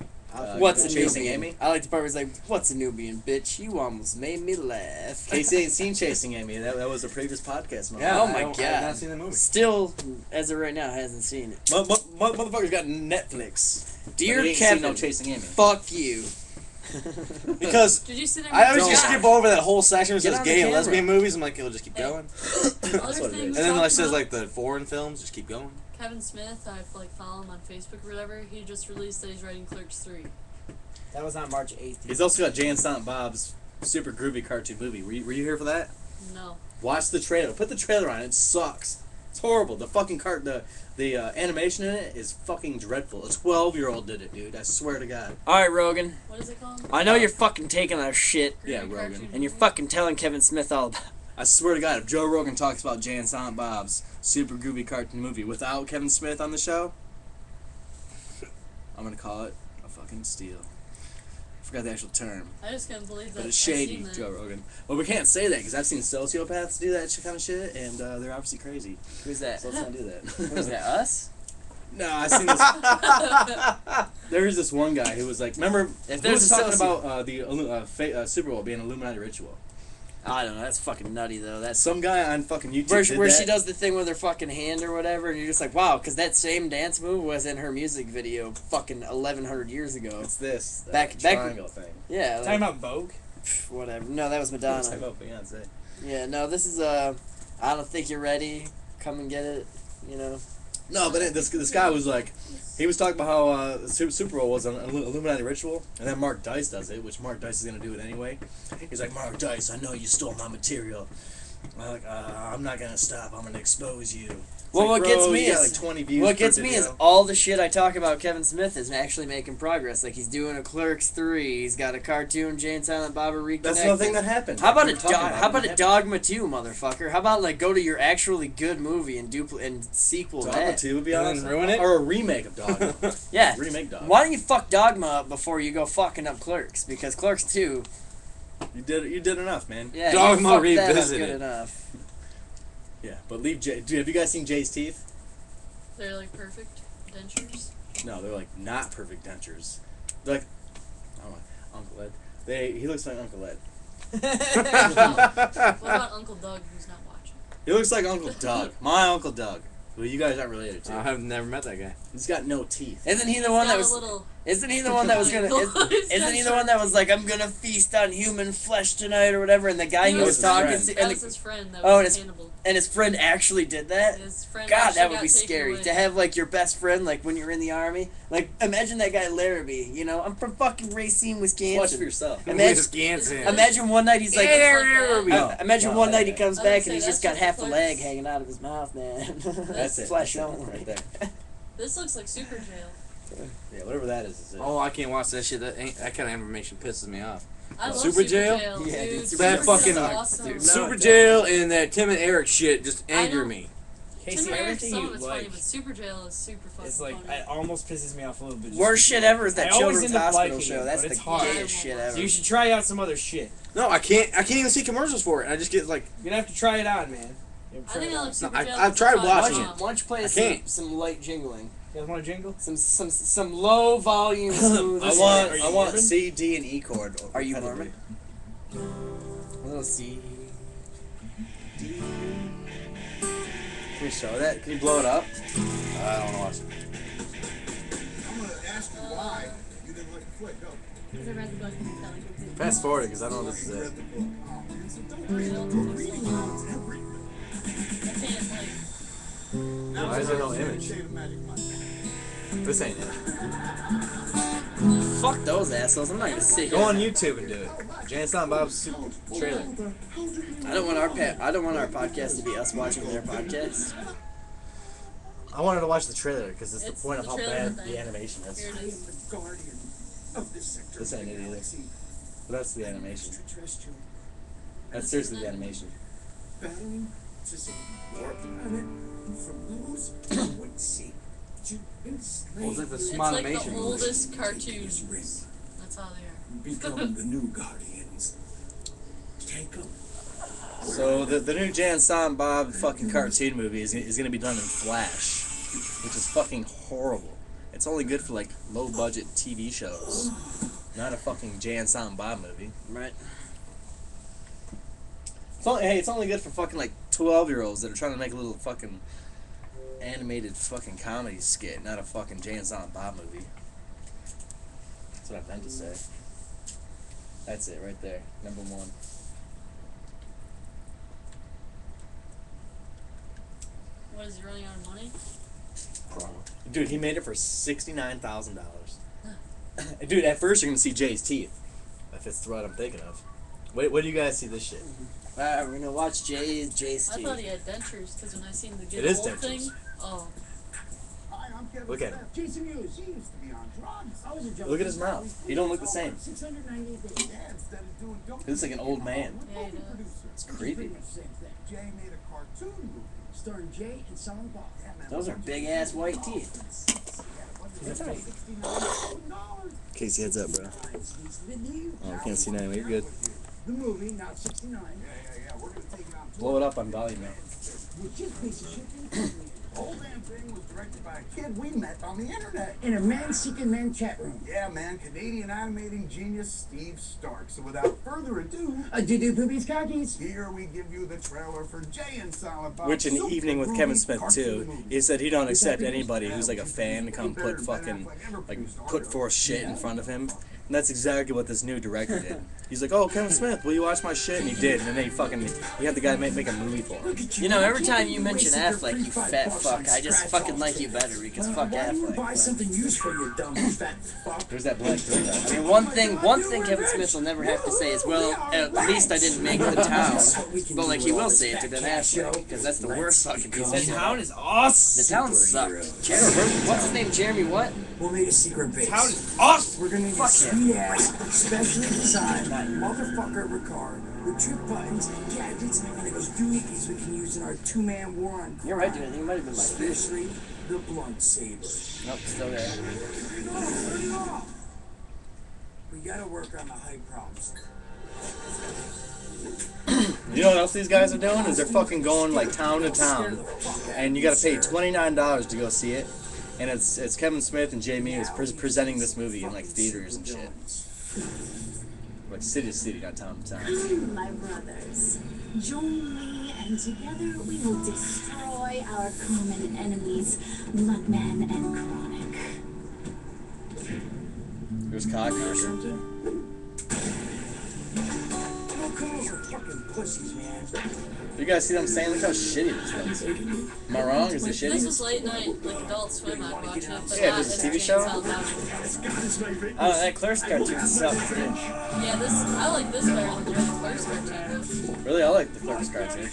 What's a Chasing Nubian? Amy? I like the part where it's like, "What's a Nubian, bitch? You almost made me laugh." Casey ain't seen Chasing Amy. That was a previous podcast. Man. Oh my I have God. not seen the movie. Still, as of right now, hasn't seen it. Motherfucker's got Netflix. Dear But he ain't seen Kevin, no Chasing Amy. fuck you. Because Did you sit there? I always and just watch skip over that whole section where it Get says on the gay and camera. lesbian movies. I'm like, it'll just keep Hey. going. Other what it thing is. we And then when it talked says about, like the foreign films, just keep going. Kevin Smith, I like follow him on Facebook or whatever. He just released that he's writing Clerks 3. That was on March 8th. He's also got Jay and Silent Bob's super groovy cartoon movie. Were you here for that? No. Watch the trailer. Put the trailer on. It sucks. It's horrible. The fucking the animation in it is fucking dreadful. A 12-year-old did it, dude. I swear to God. All right, Rogan. What is it called? I know you're fucking taking our shit, Yeah, Green Rogan. cartoon and you're movie? fucking telling Kevin Smith all about. I swear to God, if Joe Rogan talks about Jay and Silent Bob's super groovy cartoon movie without Kevin Smith on the show, I'm gonna call it a fucking steal. I forgot the actual term. I just can't believe that. But it's I've shady, seen that. Joe Rogan. Well, we can't say that because I've seen sociopaths do that kind of shit, and they're obviously crazy. Who's that? So let's not do that. Who's that? Us? No, I seen this. There was this one guy who was like, remember, If who was there's a talking soci- about the Super Bowl being an Illuminati ritual. I don't know. That's fucking nutty though. That's Some guy on fucking YouTube where, did where that. she does the thing with her fucking hand or whatever, and you're just like, wow, because that same dance move was in her music video fucking 1100 years ago. It's this Back- triangle thing. Yeah, Talking like, about Vogue. whatever. No, that was Talking Madonna. about Beyonce. Yeah, no, this is I don't think you're ready. Come and get it. You know. No, but this guy was like, he was talking about how the Super Bowl was an Illuminati ritual, and then Mark Dice does it, which Mark Dice is gonna do it anyway. He's like, Mark Dice, I know you stole my material. I'm like, I'm not gonna stop. I'm gonna expose you. It's Well, like, what gets bro, me you got is- like 20 views What per gets me is video. all the shit I talk about Kevin Smith is actually making progress. Like he's doing a Clerks 3. He's got a cartoon Jay and Silent Bob are reconnected. That's the thing that happened. How about We a were talking how about it a Dogma 2, motherfucker? How about like go to your actually good movie and and sequel Dogma that? 2 would be And then awesome. ruin it? Or a remake of Dogma. Yeah. Remake Dogma. Why don't you fuck Dogma up before you go fucking up Clerks? Because Clerks 2, You did enough, man. yeah, Dogma you fucked that up revisited. good enough. Yeah, but leave Jay. Dude, have you guys seen Jay's teeth? They're like perfect dentures. No, they're like not perfect dentures. They're like, I don't know, Uncle Ed. He looks like Uncle Ed. What about Uncle Doug, who's not watching? He looks like Uncle Doug. My Uncle Doug, who you guys aren't related to. I have never met that guy. He's got no teeth. Isn't he the one that Got was? a little. Isn't he the one that was gonna? Isn't he the one that was like, I'm gonna feast on human flesh tonight or whatever? And the guy he was his talking friend. to, That and, was his friend. That Oh, was and Hannibal. and his friend actually did that. His friend God, actually that would got be taken scary away. to have like your best friend, like when you're in the army. Like imagine that guy Larrabee. You know, I'm from fucking Racine, Watch for Wisconsin. yourself. Imagine- Wisconsin. Imagine one night he's like, No, imagine no, one night that- he comes I was gonna back say, and he's just that's got just half a the leg clerks. hanging out of his mouth, man. That's it. Flesh That's it, only. right there. This looks like Super Jail. Yeah, whatever that is it. Oh, I can't watch that shit. That kind of information pisses me off. I love Super Super Jail? Jail. Yeah, dude. dude, Super that Jail's fucking awesome. dude, no. Super it Jail and that Tim and Eric shit just I anger know. me. Casey, Tim and Eric, everything some you of it's like, funny, but Super Jail is super fucking it's like funny. it almost pisses me off a little bit. just Worst shit ever is that I always Children's end up Hospital liking show. it, That's but the it's hard. gayest shit ever. You should try out some other shit. No, I can't even see commercials for it. I just get like, You're gonna have to try it on, man. You have to I try think it I out. like Super I- Jail. I've because tried it's watching fun. it. Why don't you play I some, can't. some light jingling? You guys want a jingle? Some low volume smooth. Are you I want Mormon? C, D, and E chord. Are you repetitively. Mormon? A little C. Can you show that? Can you blow it up? I don't know. I'm gonna ask you why you didn't let it quit. Go. Because I read the book and it's telling me to. Fast forward because I don't know this is You it. read the book. Oh, man, so don't Or read it'll it. take so Reading long. is everything. I can't like. Now Why is there no it's time to image? say the magic word. This ain't it. Fuck those assholes. I'm not gonna sit Go here. on YouTube and do it. Jay and Silent Bob's trailer. I don't want our podcast to be us watching their podcast. I wanted to watch the trailer because it's It's the point of the how trailer bad thing. the animation is. Here it is. The guardian of this sector. This ain't it either. Galaxy. But that's the animation. Extraterrestrial. That's seriously the animation. Battling to save your planet from those who would seek to enslave. Well, it's like the It's smart like animation. the oldest Is cartoons. written. That's how they are. Become the new guardians. Take them. So the new Jay and Silent Bob fucking cartoon movie is gonna be done in Flash, which is fucking horrible. It's only good for like low budget TV shows, not a fucking Jay and Silent Bob movie. Right. It's only good for fucking like 12-year-olds that are trying to make a little fucking animated fucking comedy skit, not a fucking Jay and Silent Bob movie. That's what I meant to say. That's it right there, number one. What is he running out of money? Dude, he made it for $69,000. Dude, at first you're gonna see Jay's teeth, if it's what I'm thinking of. Wait, do you guys see this shit? Alright, we're gonna watch Jay's I thought he teeth. had dentures because when I seen the It get is old dentures. thing, oh, Hi, I'm Kevin Look at Smith. him. Jason Mewes. He used to be on drugs. I was a Look at his mouth. He don't look the same. 690 days. Yeah, instead of doing dope. He looks like an old man. Yeah, he does. It's creepy. Pretty much the same thing. Jay made a cartoon movie starring Jay and Silent Bob. Yeah, man. Those are big ass white teeth. That's right. $69,000. Casey, heads up, bro. Oh, I can't see now. You're good. The movie, not 69. Yeah. We're gonna take it out. Blow it up on volume now. With just piece of shit. Whole damn thing was directed by a kid we met on the internet. In a man-seeking man chat room. Yeah, man. Canadian animating genius Steve Stark. So without further ado, do poopies cockies. Here we give you the trailer for Jay and Silent Bob. Which in the Super evening with Groovy Kevin Smith cartoon too, movie. he said he don't accept anybody who's like a fan to come put fucking like put forth shit in front of him. And that's exactly what this new director did. He's like, oh, Kevin Smith, will you watch my shit? And he did. And then he had the guy make a movie for him. You know, every time you mention Affleck, you fat fuck, I just fucking like you better because fuck Why do you buy Affleck. something useful, you dumb fat fuck? There's that black dude. I mean, one thing Kevin Smith will never have to say is, well, at least I didn't make the town. But like, he will say it to Ben Affleck because that's the worst fucking piece of The shit. town is awesome. The town sucked. What's his name? Jeremy what? We'll need a secret base. Town is awesome. We're gonna need a sweet ass, specially designed motherfucker Ricard with trick buttons, gadgets, and those doohickeys we can use in our two-man war on crime. You're right, dude. I think it might have been my favorite. Especially the blunt saber. Nope, still there. We gotta work on the hype problems. You know what else these guys are doing? Is they're fucking going like town to town, and you gotta pay $29 to go see it. And it's Kevin Smith and Jamie who's presenting this movie in like theaters and shit. Like city to city, not town to town. Come, my brothers. Join me, and together we will destroy our common enemies, Mudman and Chronic. There's Cocky or something. Locals are fucking pussies, man. You guys see what I'm saying? Look how shitty this is. Am I wrong? Is it This shitty? was late night, like Adult Swim. I'd watch it, but Yeah, not this is a as TV James show? Allen Bauer. Oh, that Clerks cartoon sucks, dude. Yeah, I like this better than the Clerks cartoon. Really, I like the Clerks cartoon.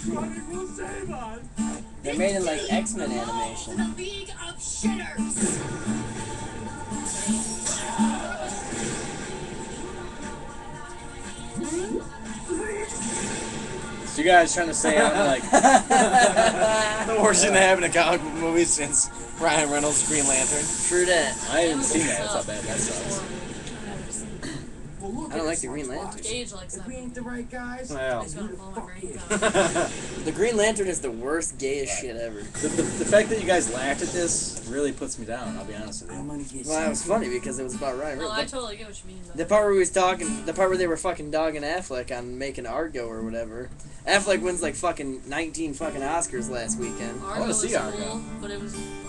They made it like X-Men animation. The League of Shitters. So you guys trying to say I'm like The worst thing to happen in comic book movies since Ryan Reynolds' Green Lantern. True that. I haven't seen that. That's not bad. That sucks. Well, look I don't at like us, the Green Fox. Lantern. Gage likes If that. we ain't the right guys, Well. He's gonna blow my brains Fuck out. The Green Lantern is the worst, gayest shit ever. The fact that you guys laughed at this really puts me down. I'll be honest with you. I'm gonna get Well, that was funny because it was about Ryan No, I Reynolds. totally get what you mean. The part where he was talking, the part where they were fucking dogging Affleck on making Argo or whatever. Affleck wins like fucking 19 fucking Oscars last weekend. Argo wanna was see Argo. cool, but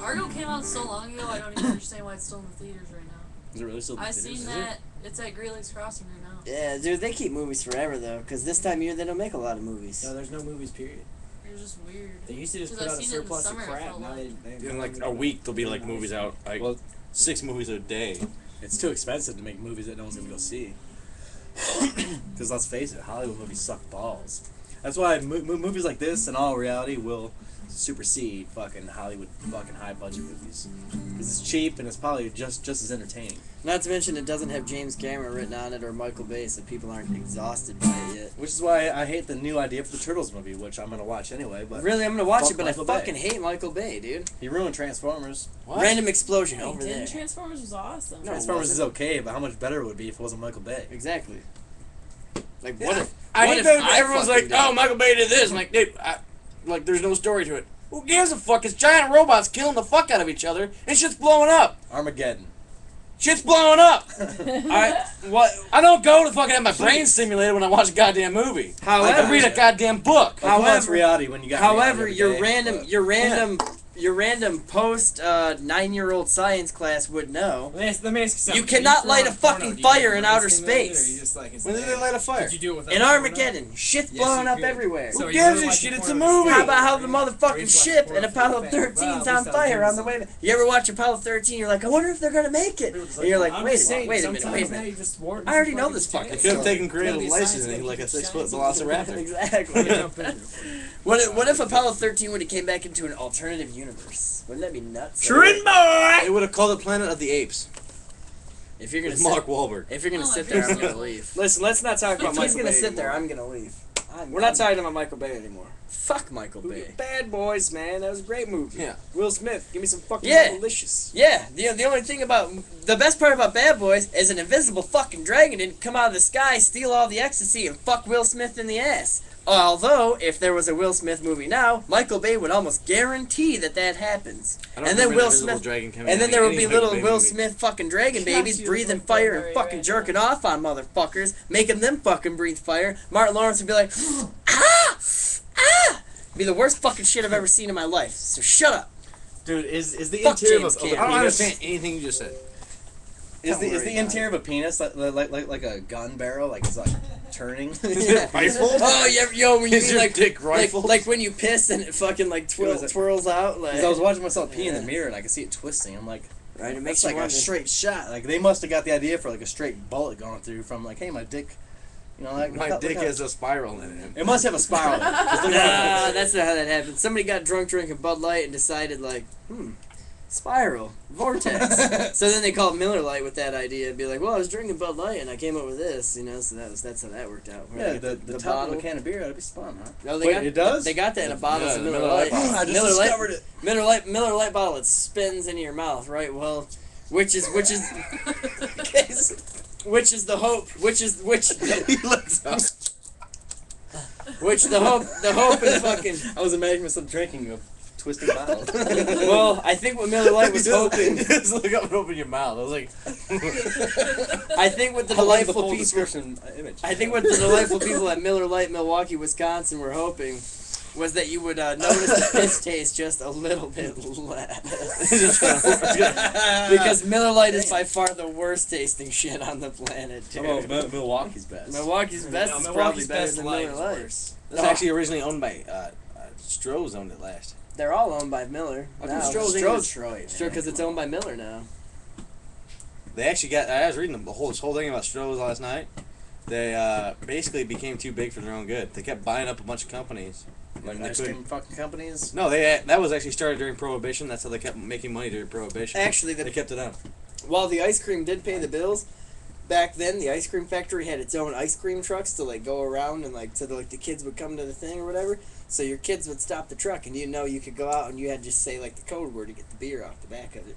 Argo came out so long ago. I don't even understand why it's still in the theaters right now. Is it really still? I've seen that. It's at Great Lakes Crossing right now. Yeah, dude, they keep movies forever though, because this time of year they don't make a lot of movies. No, there's no movies, period. It was just weird. They used to just Because put I've out a seen it in the surplus of summer, I crap. felt Now they In like a week, there'll be like movies out. Like Well, 6 movies a day. it's too expensive to make movies that no one's gonna go see. Because let's face it, Hollywood movies suck balls. That's why movies like this, in all reality, will supersede fucking Hollywood fucking high budget movies. Because it's cheap and it's probably just as entertaining. Not to mention it doesn't have James Cameron written on it or Michael Bay, so people aren't exhausted by it yet. Which is why I hate the new idea for the Turtles movie, which I'm gonna watch anyway. But Really, I'm gonna watch Fuck it, but Michael I Bay. fucking hate Michael Bay, dude. he ruined Transformers. Random explosion Hey, over there. Transformers was awesome. No, Transformers is wasn't. okay, but how much better it would be if it wasn't Michael Bay? Exactly. Like, what if? I what hate if that everyone's fucking like, did "Oh, it? Michael Bay did this." I'm like, dude, like, there's no story to it. Who gives a fuck? It's giant robots killing the fuck out of each other, and shit's blowing up. Armageddon. Shit's blowing up. I don't go to fucking have my brain stimulated when I watch a goddamn movie. However- I read a goddamn book. Like, what's However- reality when you got However, reality your every day? random, your random post 9-year-old science class would know. Let me ask you something. You cannot throw light on a fucking porno, do you fire get in brain outer stimulated, or space. you just like, it's When did like- they light a fire? Could you do it without In porno? Armageddon, shit's Yes, blowing you up could. everywhere. So Who you gives really a like shit? the It's a porno movie. How about how the Or you motherfucking just ship like in porno Apollo for the 13's fan. on Well, at least fire I on the way? You ever watch Apollo 13? You're like, I wonder if they're gonna make it. And you're like, I'm wait, just saying, wait a minute, wait a sometimes now minute. you just warp I already into know this fucking tangents. Could have story. taken creative Gotta be license science and like a fiction 6-foot giants. velociraptor. Exactly. Jump into it. What if Apollo 13 would have came back into an alternative universe? Wouldn't that be nuts? They would have called it Planet of the Apes. If you're gonna With Mark sit, Wahlberg. if you're gonna Oh, sit my there, I'm goodness. gonna leave. Listen, let's not talk about If Michael he's gonna Bay sit there, anymore. I'm gonna leave. We're not talking about Michael Bay anymore. Fuck Michael Bay. Bad Boys, man. That was a great movie. Yeah. Will Smith, give me some fucking Yeah. delicious. Yeah, the only thing about the best part about Bad Boys is an invisible fucking dragon didn't come out of the sky, steal all the ecstasy, and fuck Will Smith in the ass. Although, if there was a Will Smith movie now, Michael Bay would almost guarantee that happens. I don't And then remember Will the Invisible Smith, Dragon coming and then out there in would be any little Michael Bay Will movie. Smith fucking dragon babies you breathing look fire very and fucking right jerking now. off on motherfuckers, making them fucking breathe fire. Martin Lawrence would be like, ah, ah, be the worst fucking shit I've ever seen in my life. So shut up. Dude, is the Fuck interior James of a Cameron. I don't penis? understand anything you just said. Is Don't the worry about interior of a penis like a gun barrel? Like it's like turning? Yeah. Rifled? Oh, yeah, yo, when you Is mean your like dick rifled? like when you piss and it fucking like twirls out. Like, 'Cause I was watching myself pee in the mirror and I could see it twisting. I'm like, right, it makes that's you like a wonder. straight shot. Like they must have got the idea for like a straight bullet going through from like, hey, my dick, you know, like My dick has a spiral in it. It must have a spiral. Just look Nah, at it. that's not how that happened. Somebody got drunk drinking Bud Light and decided like, spiral, vortex. So then they called Miller Lite with that idea and be like, well, I was drinking Bud Light and I came up with this, you know. So that's how that worked out. Where Yeah, they get the top of a can of beer ought to be spun, huh? No, they Wait, got, it does? They got that in a bottle Yeah, of the Miller Miller Lite. Lite bottle. I just Miller Lite, discovered it. Miller Lite bottle. It spins into your mouth, right? Well, which is which is the hope? Which He looks up. which the hope is fucking. I was imagining myself drinking a twisting bottle. Well, I think what Miller Lite was hoping. Just look up and open your mouth. I was like, I think what the I love the delightful full people. description image. I think what the delightful people at Miller Lite, Milwaukee, Wisconsin, were hoping was that you would notice the piss taste just a little bit less. Because Miller Lite is by far the worst tasting shit on the planet, dude. How about Milwaukee's best? Milwaukee's best is probably better than Miller Lite. That's actually originally owned by Stroh's owned it last. They're all owned by Miller. How now. come Stroh's ain't Stroh's Detroit? because it's owned by Miller now. They actually got. I was reading the whole thing about Stroh's last night. They basically became too big for their own good. They kept buying up a bunch of companies. Like they ice couldn't- cream fucking companies. No, that was actually started during Prohibition. That's how they kept making money during Prohibition. Actually, they kept it up. while the ice cream did pay the bills, back then the ice cream factory had its own ice cream trucks to like go around and like so the kids would come to the thing or whatever. So your kids would stop the truck and you could go out and you had to just say like the code word to get the beer off the back of it.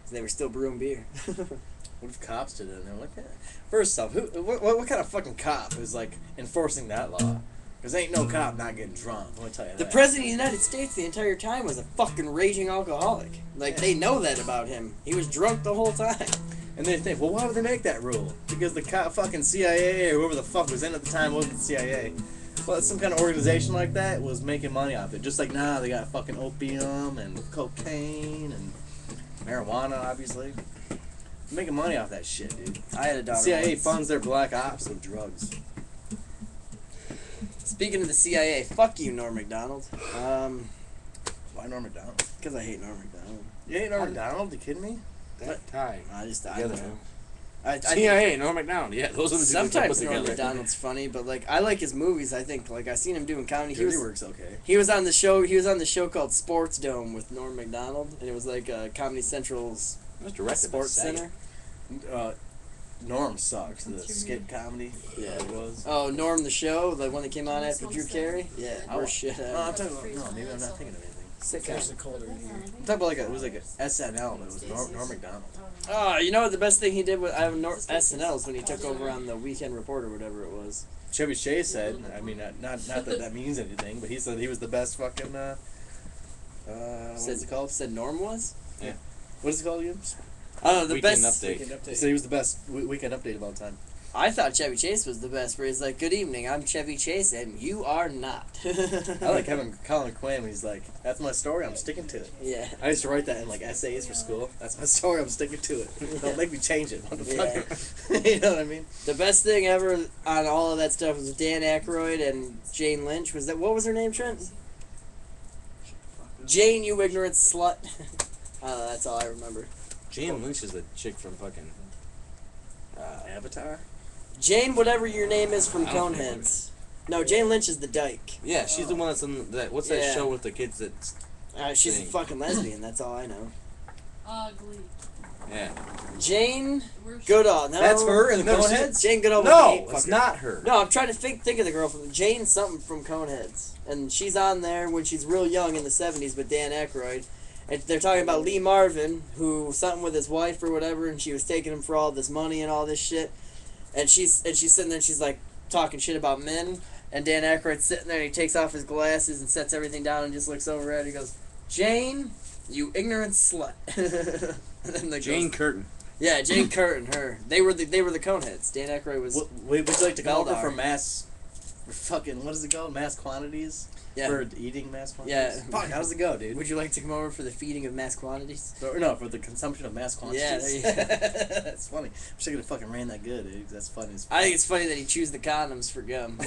So they were still brewing beer. What if cops did it? And they're like, yeah. First off, what kind of fucking cop is like enforcing that law? Because ain't no cop not getting drunk. Let me tell you The that. president of the United States the entire time was a fucking raging alcoholic. Like, they know that about him. He was drunk the whole time. And they think, well, why would they make that rule? Because the fucking CIA or whoever the fuck was in at the time wasn't the CIA. Well, some kind of organization like that was making money off it. Just like now, they got fucking opium and cocaine and marijuana, obviously. They're making money off that shit, dude. I had a The daughter CIA once. funds their black ops with drugs. Speaking of the CIA, fuck you, Norm Macdonald. Why Norm Macdonald? Because I hate Norm Macdonald. You ain't Norm Macdonald? You kidding me? That time. I Together. don't know. I CIA, Norm Macdonald. Yeah, those are the two that put sometimes Norm together. Macdonald's funny, but like I like his movies. I think like I seen him doing comedy. Dirty Work's okay. He was on the show. He was on the show called Sports Dome with Norm Macdonald, and it was like Comedy Central's It was directed by Sports Sagan. Center. Norm sucks. The skit comedy. Yeah. It was. Oh, Norm the show, the one that came on after Drew Carey. Yeah, worst shit No, ever. I'm talking about. No, maybe I'm not thinking of anything. Sitcom. I'm talking about it was like a SNL, but it was Norm Macdonald. Oh, you know what the best thing he did with SNL is when he took over on the Weekend Report or whatever it was. Chevy Chase said, I mean, not that means anything, but he said he was the best fucking. What's it called? Said Norm was. What is it called again? I don't know the Weekend best. Update. He said he was the best weekend update of all time. I thought Chevy Chase was the best, where he's like, "Good evening, I'm Chevy Chase, and you are not." I like having Colin Quinn when he's like, "That's my story. I'm sticking to it." Yeah. I used to write that in like essays for school. That's my story. I'm sticking to it. Don't make me change it, motherfucker. You know what I mean? The best thing ever on all of that stuff was Dan Aykroyd and Jane Lynch. Was that what was her name, Trent? Jane, you ignorant slut. That's all I remember. Jane Lynch is the chick from fucking Avatar. Jane, whatever your name is from I don't know. Coneheads. No, Jane Lynch is the dyke. Yeah, she's the one that's in that. What's that Yeah. show with the kids that's She's a Thing. fucking lesbian. That's all I know. Ugly. yeah. Jane Where's Goodall. No, That's her in the Never seen Coneheads? Jane Goodall. No, was it's the not her. No, I'm trying to think of the girl from Jane something from Coneheads, and she's on there when she's real young in the '70s with Dan Aykroyd, and they're talking about Lee Marvin, who something with his wife or whatever, and she was taking him for all this money and all this shit, and she's sitting there, and she's like talking shit about men, And Dan Aykroyd's sitting there and he takes off his glasses and sets everything down and just looks over at it. He goes, "Jane, you ignorant slut." And then the Jane ghost- Curtin. Yeah, Jane Curtin, her. They were the Coneheads. Dan Aykroyd was. Would you like to come over Beldar. for mass? For fucking, what is it called? Mass quantities? Yeah. For eating mass quantities? Yeah. Fuck, how does it go, dude? Would you like to come over for the feeding of mass quantities? Or no, for the consumption of mass quantities. Yeah, there you go. That's funny. I wish I could have fucking ran that good, dude. 'Cause that's funny as fuck. I think it's funny that he chews the condoms for gum.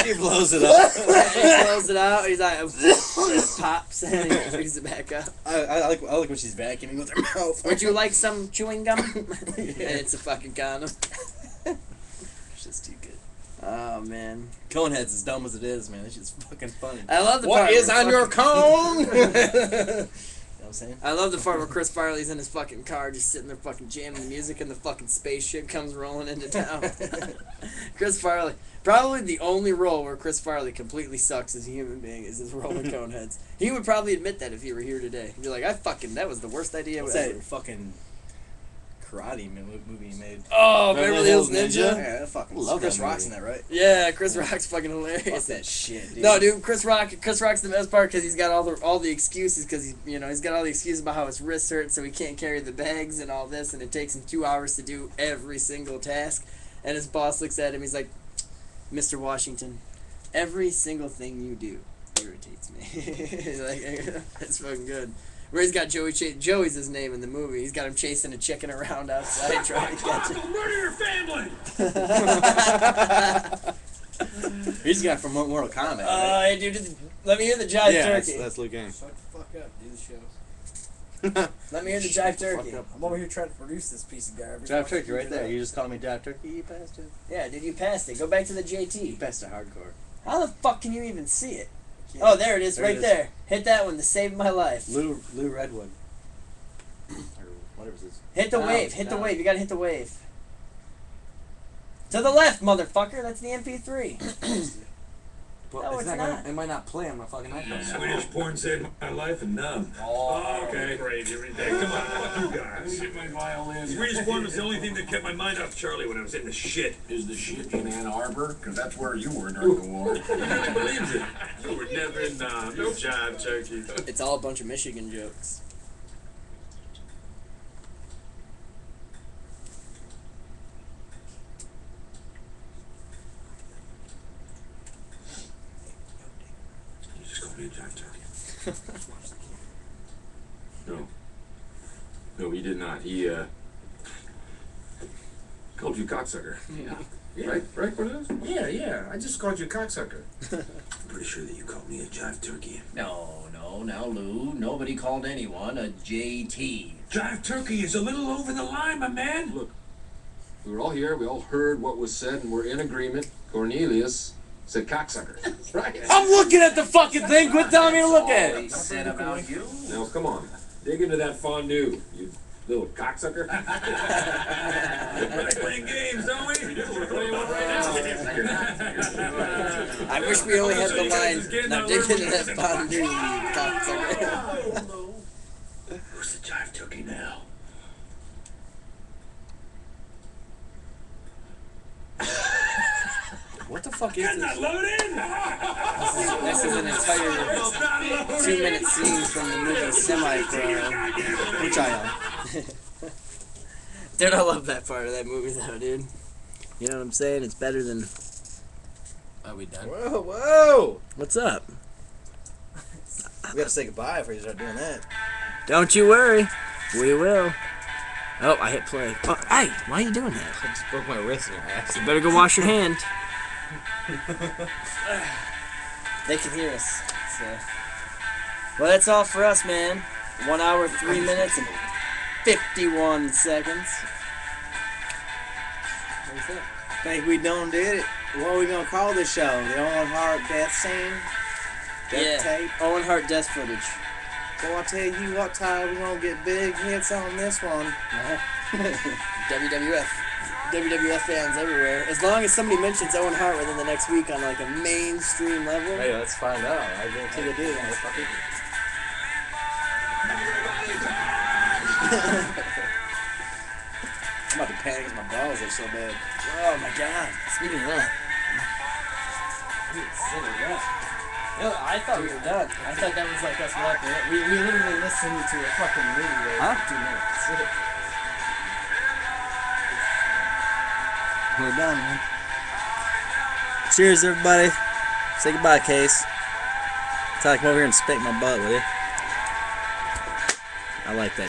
He blows it up. He blows it out. He's like, it pops and he brings it back up. I like when she's vacuuming with her mouth. Would you like some chewing gum? And it's a fucking condom. Shit's too good. Oh man, Coneheads, as dumb as it is, man, that shit's fucking funny. I love the What part is where on your fucking- cone? You know what I'm saying? I love the part where Chris Farley's in his fucking car, just sitting there fucking jamming music, and the fucking spaceship comes rolling into town. Chris Farley, probably the only role where Chris Farley completely sucks as a human being is his role in Coneheads. He would probably admit that if he were here today. He'd be like, that was the worst idea What's ever. that fucking karate movie he made? Oh, Beverly Hills Ninja? Yeah, that fucking Love Chris that Rock's in movie. that, right? Yeah, Chris Rock's fucking hilarious. Fuck that shit, dude. No, dude, Chris Rock's the best part because he's got all the excuses because he's got all the excuses about how his wrists hurt, so he can't carry the bags and all this, and it takes him 2 hours to do every single task. And his boss looks at him, he's like, "Mr. Washington, every single thing you do irritates me." Like, that's fucking good. Where he's got Joey's his name in the movie. He's got him chasing a chicken around outside trying to catch it. I'll murder your family! He's got from Mortal Kombat, right? Hey, dude, let me hear the jive turkey. That's Luke Gang. Shut the fuck up. Do the shows. Let me hear the jive turkey. Fuck up. I'm over here trying to produce this piece of garbage. Jive Turkey right there. You just call me Jive Turkey, you passed it. Yeah, dude, you passed it. Go back to the You JT. passed it hardcore. How the fuck can you even see it? Oh, there it is, There right it is. there. Hit that one to save my life. Lou Redwood. Or whatever this is. Hit the Down, wave. Hit the down. wave. You gotta hit the wave. To the left, motherfucker. That's the MP3. No, it's not. It might not play on my fucking iPhone. Swedish porn saved my life and numb. Oh, okay. Great, every day. Come on, fuck you guys. Get my violin. Swedish porn was the only thing that kept my mind off Charlie when I was in the shit. Is the shit in Ann Arbor? Because that's where you were during the war. Nobody believes it. You were never in Nam, you jive turkey. It's all a bunch of Michigan jokes. You just called me a jive turkey. No. No, he did not. He, called you cocksucker. Yeah. Right, what it is? Yeah. I just called you a cocksucker. I'm pretty sure that you called me a jive turkey. No, now, Lou. Nobody called anyone a JT. Jive turkey is a little over the line, my man. Look, we were all here, we all heard what was said, and we're in agreement. Cornelius said cocksucker. Right? I'm looking at the fucking thing. Quit telling me to look at All he it. said about you. Now, come on. Dig into that fondue, you little cocksucker. We're like playing games, don't we? We're playing one right now. I wish we only had the So you guys just line. getting Now that dig word into from that us. fondue, you cocksucker. Who's the jive turkey now? What the fuck is Getting this? that loaded? This is an entire 2-minute scene from the movie Semi-Pro. Which I Dude, I love that part of that movie though, dude. You know what I'm saying? It's better than... Are we done? Whoa! What's up? We gotta say goodbye before you start doing that. Don't you worry. We will. Oh, I hit play. Oh, hey, why are you doing that? I just broke my wrist in your ass. You better go wash your hand. They can hear us. So. Well, that's all for us, man. 1 hour, 3 minutes, and 51 seconds. What do you think? Think we done did it. What are we gonna call this show? The Owen Hart death scene? Death tape? Owen Hart death footage. Well, I tell you what, Ty, we're gonna get big hits on this one. WWF fans everywhere. As long as somebody mentions Owen Hart within the next week on like a mainstream level. Hey, let's find out. I guarantee they do, motherfucker. I'm about to panic 'cause my balls are so bad. Oh my god. Speaking of that, No, I thought we were done. I thought that was like us wrapping it. We literally listened to a fucking movie there for 2 minutes. We're done, man. Cheers, everybody. Say goodbye, Case. Ty, come over here and spank my butt, will you? I like that.